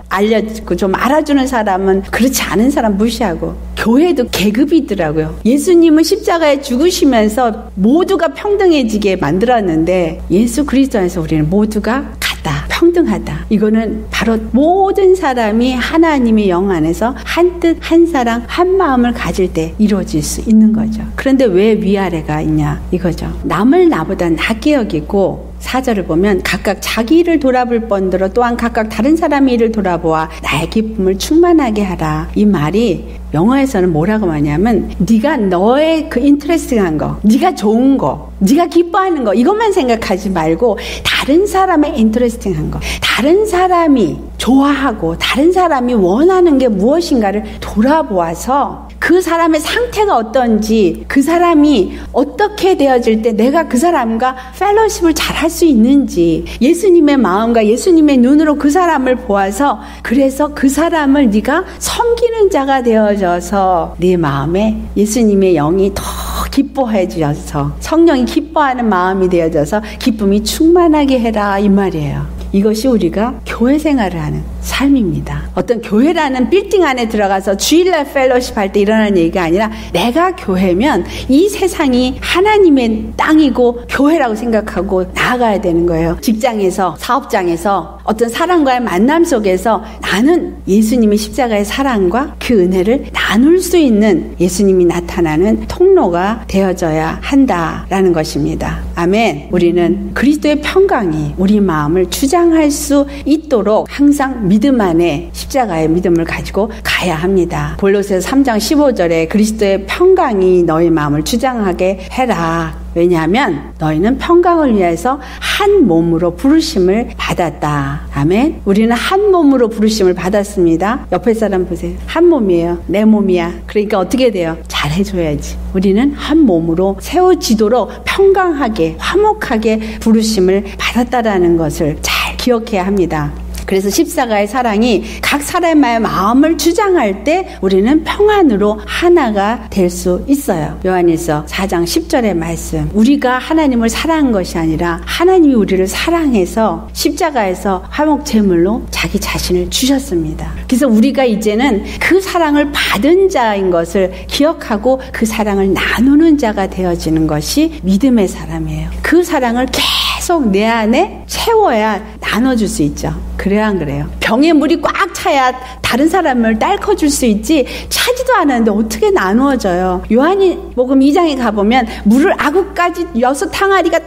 알려주고 좀 알아주는 사람은 그렇지 않은 사람 무시하고, 교회도 계급이더라고요. 예수님은 십자가에 죽으시면서 모두가 평등해지게 만들었는데 예수 그리스도 안에서 우리는 모두가 같다, 평등하다. 이거는 바로 모든 사람이 하나님의 영 안에서 한 뜻, 한 사랑, 한 마음을 가질 때 이루어질 수 있는 거죠. 그런데 왜 위아래가 있냐 이거죠. 남을 나보다 낮게 여기고, 4절을 보면 각각 자기 일을 돌아볼 뿐더러 또한 각각 다른 사람의 일을 돌아보아 나의 기쁨을 충만하게 하라. 이 말이 영어에서는 뭐라고 하냐면, 네가 너의 그 인트레스팅한 거, 네가 좋은 거, 네가 기뻐하는 거, 이것만 생각하지 말고 다른 사람의 인트레스팅한 거, 다른 사람이 좋아하고 다른 사람이 원하는 게 무엇인가를 돌아보아서 그 사람의 상태가 어떤지, 그 사람이 어떻게 되어질 때 내가 그 사람과 펠로십을 잘 할 수 있는지, 예수님의 마음과 예수님의 눈으로 그 사람을 보아서, 그래서 그 사람을 네가 섬기는 자가 되어져서 네 마음에 예수님의 영이 더 기뻐해 주셔서, 성령이 기뻐하는 마음이 되어져서 기쁨이 충만하게 해라, 이 말이에요. 이것이 우리가 교회 생활을 하는 삶입니다. 어떤 교회라는 빌딩 안에 들어가서 주일날 펠로십 할 때 일어나는 얘기가 아니라, 내가 교회면 이 세상이 하나님의 땅이고 교회라고 생각하고 나아가야 되는 거예요. 직장에서, 사업장에서, 어떤 사람과의 만남 속에서 나는 예수님의 십자가의 사랑과 그 은혜를 나눌 수 있는 예수님이 나타나는 통로가 되어져야 한다라는 것입니다. 아멘. 우리는 그리스도의 평강이 우리 마음을 주장할 수 있도록 항상 믿음 안에 십자가의 믿음을 가지고 가야 합니다. 골로새서 3장 15절에 그리스도의 평강이 너희 마음을 주장하게 해라. 왜냐하면 너희는 평강을 위해서 한 몸으로 부르심을 받았다. 아멘. 우리는 한 몸으로 부르심을 받았습니다. 옆에 사람 보세요. 한 몸이에요. 내 몸이야. 그러니까 어떻게 돼요? 잘 해줘야지. 우리는 한 몸으로 세워지도록 평강하게, 화목하게 부르심을 받았다라는 것을 잘 기억해야 합니다. 그래서 십자가의 사랑이 각 사람의 마음을 주장할 때 우리는 평안으로 하나가 될 수 있어요. 요한일서 4장 10절의 말씀, 우리가 하나님을 사랑한 것이 아니라 하나님이 우리를 사랑해서 십자가에서 화목 제물로 자기 자신을 주셨습니다. 그래서 우리가 이제는 그 사랑을 받은 자인 것을 기억하고 그 사랑을 나누는 자가 되어지는 것이 믿음의 사람이에요. 그 사랑을 계속 내 안에 채워야 나눠줄 수 있죠. 그래야 안 그래요? 병에 물이 꽉 차야 다른 사람을 딸커줄 수 있지, 차지도 않았는데 어떻게 나누어져요? 요한복음 2장에 가보면 물을 아구까지 6 항아리가 다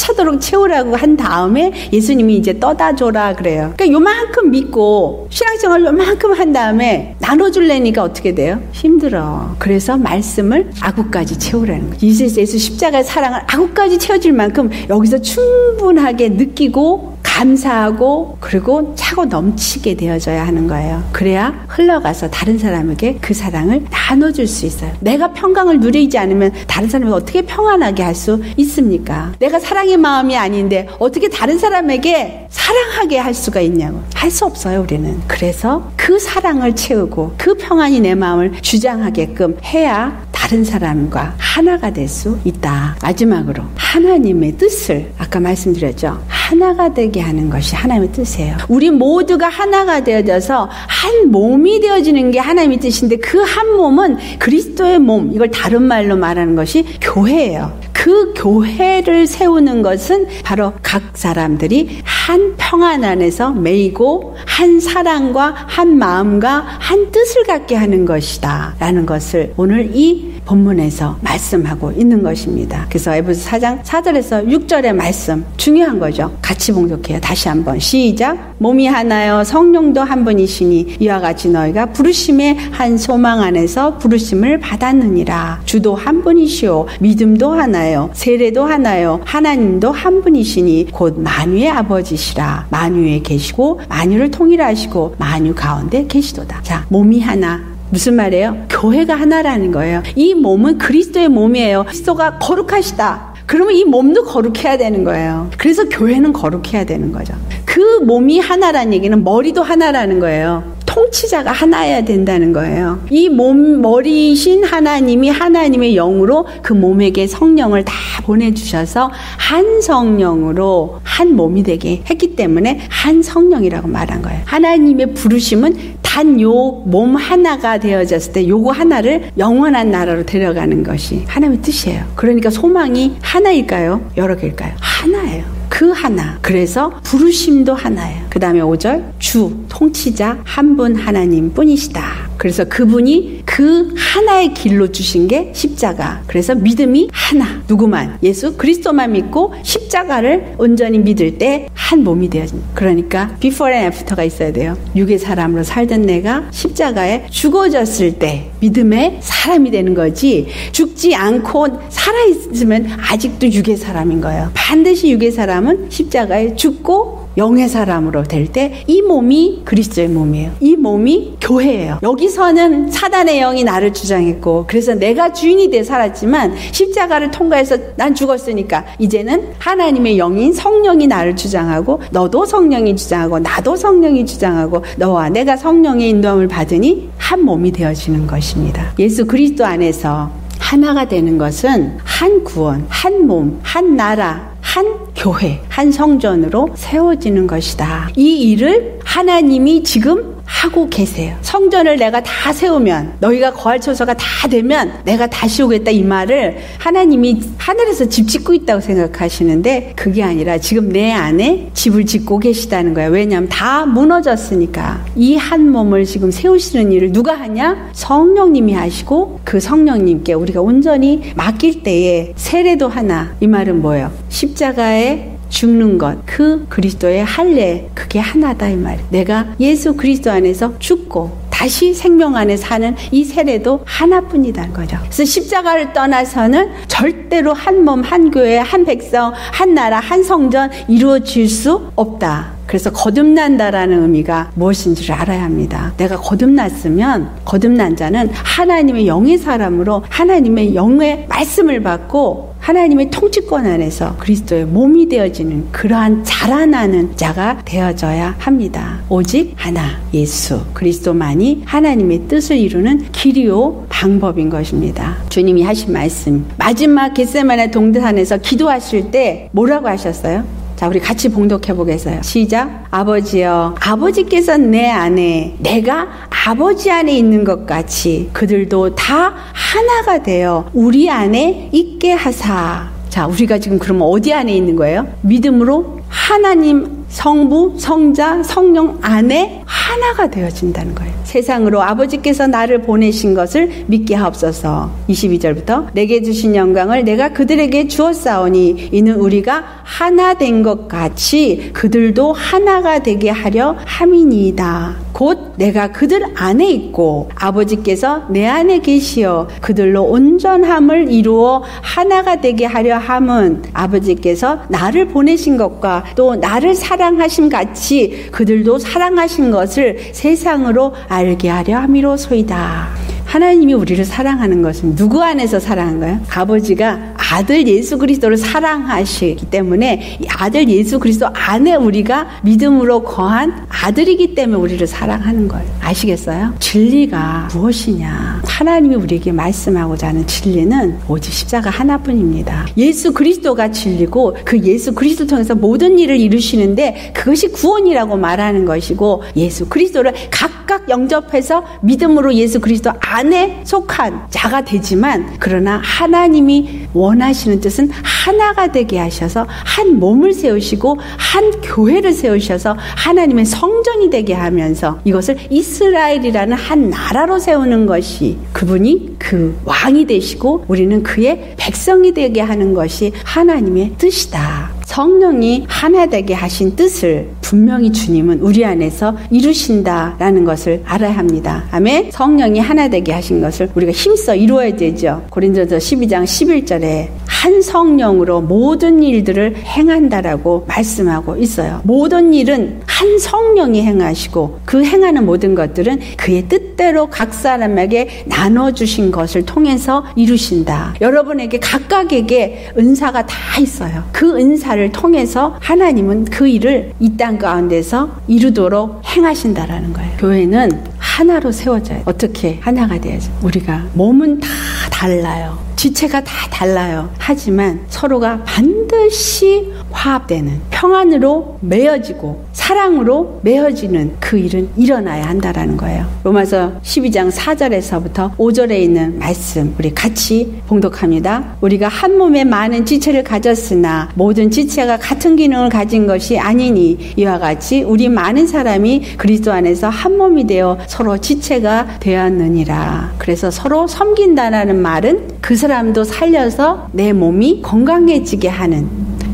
차도록 채우라고 한 다음에 예수님이 이제 떠다 줘라 그래요. 그러니까 요만큼 믿고 신앙생활 요만큼 한 다음에 나눠줄래니까 어떻게 돼요? 힘들어. 그래서 말씀을 아구까지 채우라는 거죠. 예수 십자가의 사랑을 아구까지 채워질 만큼 여기서 충분하게 느끼고 감사하고 그리고 차고 넘치게 되어져야 하는 거예요. 그래야 흘러가서 다른 사람에게 그 사랑을 나눠줄 수 있어요. 내가 평강을 누리지 않으면 다른 사람에게 어떻게 평안하게 할 수 있습니까? 내가 사랑의 마음이 아닌데 어떻게 다른 사람에게 사랑하게 할 수가 있냐고. 할 수 없어요, 우리는. 그래서 그 사랑을 채우고 그 평안이 내 마음을 주장하게끔 해야 다른 사람과 하나가 될 수 있다. 마지막으로 하나님의 뜻을 아까 말씀드렸죠. 하나가 되게 하는 것이 하나님의 뜻이에요. 우리 모두가 하나가 되어져서 한 몸이 되어지는 게 하나님의 뜻인데 그 한 몸은 그리스도의 몸, 이걸 다른 말로 말하는 것이 교회예요. 그 교회를 세우는 것은 바로 각 사람들이 한 평안 안에서 매이고 한 사랑과 한 마음과 한 뜻을 갖게 하는 것이다 라는 것을 오늘 이 본문에서 말씀하고 있는 것입니다. 그래서 에베소 4장 4절에서 6절의 말씀 중요한 거죠. 같이 봉독해요. 다시 한번 시작. 몸이 하나요 성령도 한 분이시니 이와 같이 너희가 부르심의 한 소망 안에서 부르심을 받았느니라. 주도 한 분이시오 믿음도 하나요 세례도 하나요 하나님도 한 분이시니 곧 만유의 아버지시라. 만유에 계시고 만유를 통일하시고 만유 가운데 계시도다. 자, 몸이 하나. 무슨 말이에요? 교회가 하나라는 거예요. 이 몸은 그리스도의 몸이에요. 그리스도가 거룩하시다. 그러면 이 몸도 거룩해야 되는 거예요. 그래서 교회는 거룩해야 되는 거죠. 그 몸이 하나라는 얘기는 머리도 하나라는 거예요. 통치자가 하나여야 된다는 거예요. 이 몸, 머리이신 하나님이 하나님의 영으로 그 몸에게 성령을 다 보내주셔서 한 성령으로 한 몸이 되게 했기 때문에 한 성령이라고 말한 거예요. 하나님의 부르심은 단 요 몸 하나가 되어졌을 때 요거 하나를 영원한 나라로 데려가는 것이 하나님의 뜻이에요. 그러니까 소망이 하나일까요? 여러 개일까요? 하나예요. 그 하나. 그래서 부르심도 하나예요. 그 다음에 5절 주, 통치자 한 분 하나님 뿐이시다. 그래서 그분이 그 하나의 길로 주신 게 십자가. 그래서 믿음이 하나. 누구만? 예수 그리스도만 믿고 십자가를 온전히 믿을 때 한 몸이 되어진다. 그러니까 before and after가 있어야 돼요. 육의 사람으로 살던 내가 십자가에 죽어졌을 때 믿음의 사람이 되는 거지, 죽지 않고 살아있으면 아직도 육의 사람인 거예요. 반드시 육의 사람은 십자가에 죽고 영의 사람으로 될 때 이 몸이 그리스도의 몸이에요. 이 몸이 교회예요. 여기서는 사단의 영이 나를 주장했고 그래서 내가 주인이 돼 살았지만 십자가를 통과해서 난 죽었으니까 이제는 하나님의 영인 성령이 나를 주장하고 너도 성령이 주장하고 나도 성령이 주장하고 너와 내가 성령의 인도함을 받으니 한 몸이 되어지는 것입니다. 예수 그리스도 안에서 하나가 되는 것은 한 구원, 한 몸, 한 나라, 한 교회, 한 성전으로 세워지는 것이다. 이 일을 하나님이 지금 하고 계세요. 성전을 내가 다 세우면, 너희가 거할 처소가 다 되면 내가 다시 오겠다, 이 말을 하나님이 하늘에서 집 짓고 있다고 생각하시는데 그게 아니라 지금 내 안에 집을 짓고 계시다는 거예요. 왜냐하면 다 무너졌으니까. 이 한 몸을 지금 세우시는 일을 누가 하냐? 성령님이 하시고 그 성령님께 우리가 온전히 맡길 때에 세례도 하나. 이 말은 뭐예요? 십자가에 죽는 것, 그 그리스도의 할례, 그게 하나다 이 말이에요. 내가 예수 그리스도 안에서 죽고 다시 생명 안에 사는 이 세례도 하나뿐이다는 거죠. 그래서 십자가를 떠나서는 절대로 한 몸, 한 교회, 한 백성, 한 나라, 한 성전 이루어질 수 없다. 그래서 거듭난다라는 의미가 무엇인지를 알아야 합니다. 내가 거듭났으면 거듭난 자는 하나님의 영의 사람으로 하나님의 영의 말씀을 받고 하나님의 통치권 안에서 그리스도의 몸이 되어지는 그러한 자라나는 자가 되어져야 합니다. 오직 하나, 예수 그리스도만이 하나님의 뜻을 이루는 길이요 방법인 것입니다. 주님이 하신 말씀, 마지막 겟세마네 동산에서 기도하실 때 뭐라고 하셨어요? 자, 우리 같이 봉독해 보겠어요. 시작. 아버지여, 아버지께서 내 안에, 내가 아버지 안에 있는 것 같이 그들도 다 하나가 되어 우리 안에 있게 하사. 자, 우리가 지금 그러면 어디 안에 있는 거예요? 믿음으로 하나님 성부, 성자, 성령 안에 하나가 되어진다는 거예요. 세상으로 아버지께서 나를 보내신 것을 믿게 하옵소서. 22절부터 내게 주신 영광을 내가 그들에게 주었사오니 이는 우리가 하나 된 것 같이 그들도 하나가 되게 하려 함이니이다. 곧 내가 그들 안에 있고 아버지께서 내 안에 계시어 그들로 온전함을 이루어 하나가 되게 하려 함은 아버지께서 나를 보내신 것과 또 나를 사랑하심 같이 그들도 사랑하신 것을 세상으로 알게 하려 함이로소이다. 하나님이 우리를 사랑하는 것은 누구 안에서 사랑한 거예요? 아버지가 아들 예수 그리스도를 사랑하시기 때문에 이 아들 예수 그리스도 안에 우리가 믿음으로 거한 아들이기 때문에 우리를 사랑하는 거예요. 아시겠어요? 진리가 무엇이냐? 하나님이 우리에게 말씀하고자 하는 진리는 오직 십자가 하나뿐입니다. 예수 그리스도가 진리고 그 예수 그리스도 통해서 모든 일을 이루시는데 그것이 구원이라고 말하는 것이고 예수 그리스도를 각각 영접해서 믿음으로 예수 그리스도 안에 속한 자가 되지만 그러나 하나님이 원하시는 뜻은 하나가 되게 하셔서 한 몸을 세우시고 한 교회를 세우셔서 하나님의 성전이 되게 하면서 이것을 이스라엘이라는 한 나라로 세우는 것이 그분이 그 왕이 되시고 우리는 그의 백성이 되게 하는 것이 하나님의 뜻이다. 성령이 하나 되게 하신 뜻을 분명히 주님은 우리 안에서 이루신다라는 것을 알아야 합니다. 아멘. 성령이 하나 되게 하신 것을 우리가 힘써 이루어야 되죠. 고린도서 12장 11절에 한 성령으로 모든 일들을 행한다라고 말씀하고 있어요. 모든 일은 한 성령이 행하시고 그 행하는 모든 것들은 그의 뜻대로 각 사람에게 나눠주신 것을 통해서 이루신다. 여러분에게 각각에게 은사가 다 있어요. 그 은사를 통해서 하나님은 그 일을 이 땅 가운데서 이루도록 행하신다라는 거예요. 교회는 하나로 세워져요. 어떻게 하나가 돼야죠? 우리가 몸은 다 달라요. 지체가 다 달라요. 하지만 서로가 반드시 화합되는 평안으로 맺어지고 사랑으로 맺어지는 그 일은 일어나야 한다라는 거예요. 로마서 12장 4절에서부터 5절에 있는 말씀 우리 같이 봉독합니다. 우리가 한 몸에 많은 지체를 가졌으나 모든 지체가 같은 기능을 가진 것이 아니니 이와 같이 우리 많은 사람이 그리스도 안에서 한 몸이 되어 서로 지체가 되었느니라. 그래서 서로 섬긴다라는 말은 그 사람도 살려서 내 몸이 건강해지게 하는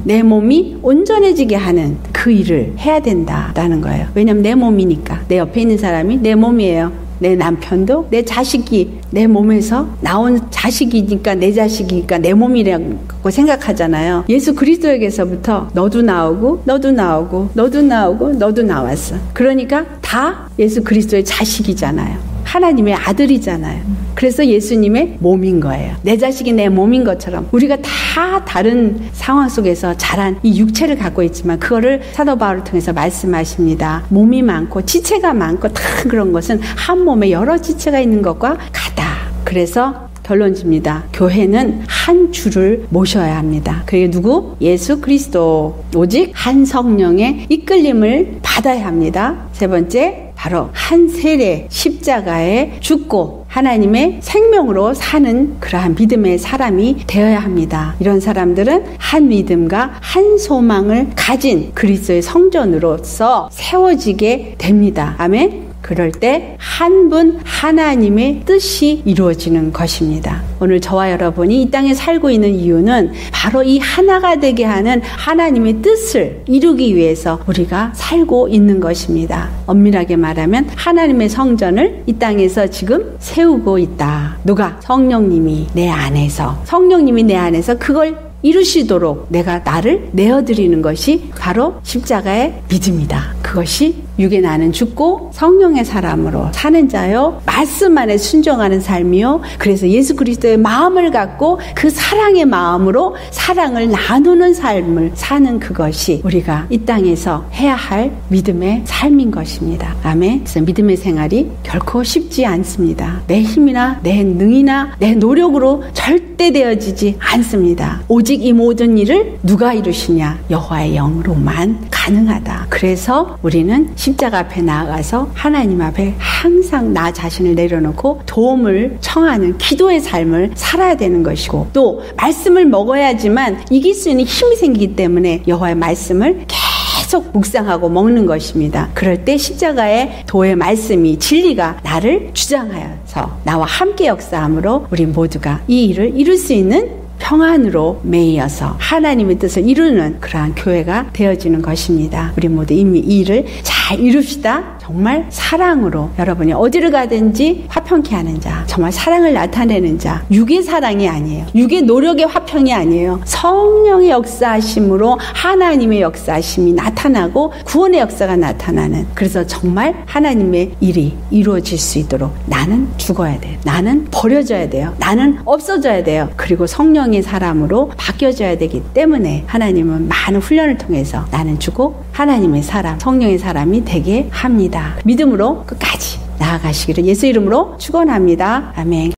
내 몸이 온전해지게 하는 그 일을 해야 된다라는 거예요. 왜냐하면 내 몸이니까. 내 옆에 있는 사람이 내 몸이에요. 내 남편도 내 자식이 내 몸에서 나온 자식이니까 내 자식이니까 내 몸이라고 생각하잖아요. 예수 그리스도에게서부터 너도 나오고 너도 나오고 너도 나오고 너도 나왔어. 그러니까 다 예수 그리스도의 자식이잖아요. 하나님의 아들이잖아요. 그래서 예수님의 몸인 거예요. 내 자식이 내 몸인 것처럼 우리가 다 다른 상황 속에서 자란 이 육체를 갖고 있지만 그거를 사도 바울을 통해서 말씀하십니다. 몸이 많고 지체가 많고 다 그런 것은 한 몸에 여러 지체가 있는 것과 같다. 그래서 결론집니다. 교회는 한 주를 모셔야 합니다. 그게 누구? 예수 그리스도. 오직 한 성령의 이끌림을 받아야 합니다. 세 번째, 바로 한 세례 십자가에 죽고 하나님의 생명으로 사는 그러한 믿음의 사람이 되어야 합니다. 이런 사람들은 한 믿음과 한 소망을 가진 그리스도의 성전으로서 세워지게 됩니다. 아멘. 그럴 때 한 분 하나님의 뜻이 이루어지는 것입니다. 오늘 저와 여러분이 이 땅에 살고 있는 이유는 바로 이 하나가 되게 하는 하나님의 뜻을 이루기 위해서 우리가 살고 있는 것입니다. 엄밀하게 말하면 하나님의 성전을 이 땅에서 지금 세우고 있다. 누가? 성령님이 내 안에서. 성령님이 내 안에서 그걸 이루시도록 내가 나를 내어드리는 것이 바로 십자가의 믿음이다. 그것이 육에 나는 죽고 성령의 사람으로 사는 자요 말씀 안에 순종하는 삶이요. 그래서 예수 그리스도의 마음을 갖고 그 사랑의 마음으로 사랑을 나누는 삶을 사는 그것이 우리가 이 땅에서 해야 할 믿음의 삶인 것입니다. 아멘. 그래서 믿음의 생활이 결코 쉽지 않습니다. 내 힘이나 내 능이나 내 노력으로 절대 되어지지 않습니다. 오직 이 모든 일을 누가 이루시냐? 여호와의 영으로만 가능하다. 그래서 우리는 십자가 앞에 나아가서 하나님 앞에 항상 나 자신을 내려놓고 도움을 청하는 기도의 삶을 살아야 되는 것이고 또 말씀을 먹어야지만 이길 수 있는 힘이 생기기 때문에 여호와의 말씀을 계속 계속 묵상하고 먹는 것입니다. 그럴 때 십자가의 도의 말씀이 진리가 나를 주장하여서 나와 함께 역사함으로 우리 모두가 이 일을 이룰 수 있는 평안으로 매이어서 하나님의 뜻을 이루는 그러한 교회가 되어지는 것입니다. 우리 모두 이미 이 일을 잘 이룹시다. 정말 사랑으로 여러분이 어디를 가든지 화평케 하는 자, 정말 사랑을 나타내는 자, 육의 사랑이 아니에요. 육의 노력의 화평이 아니에요. 성령의 역사하심으로 하나님의 역사하심이 나타나고 구원의 역사가 나타나는, 그래서 정말 하나님의 일이 이루어질 수 있도록 나는 죽어야 돼요. 나는 버려져야 돼요. 나는 없어져야 돼요. 그리고 성령의 사람으로 바뀌어져야 되기 때문에 하나님은 많은 훈련을 통해서 나는 죽고 하나님의 사람, 성령의 사람이 되게 합니다. 믿음으로 끝까지 나아가시기를 예수 이름으로 축원합니다. 아멘.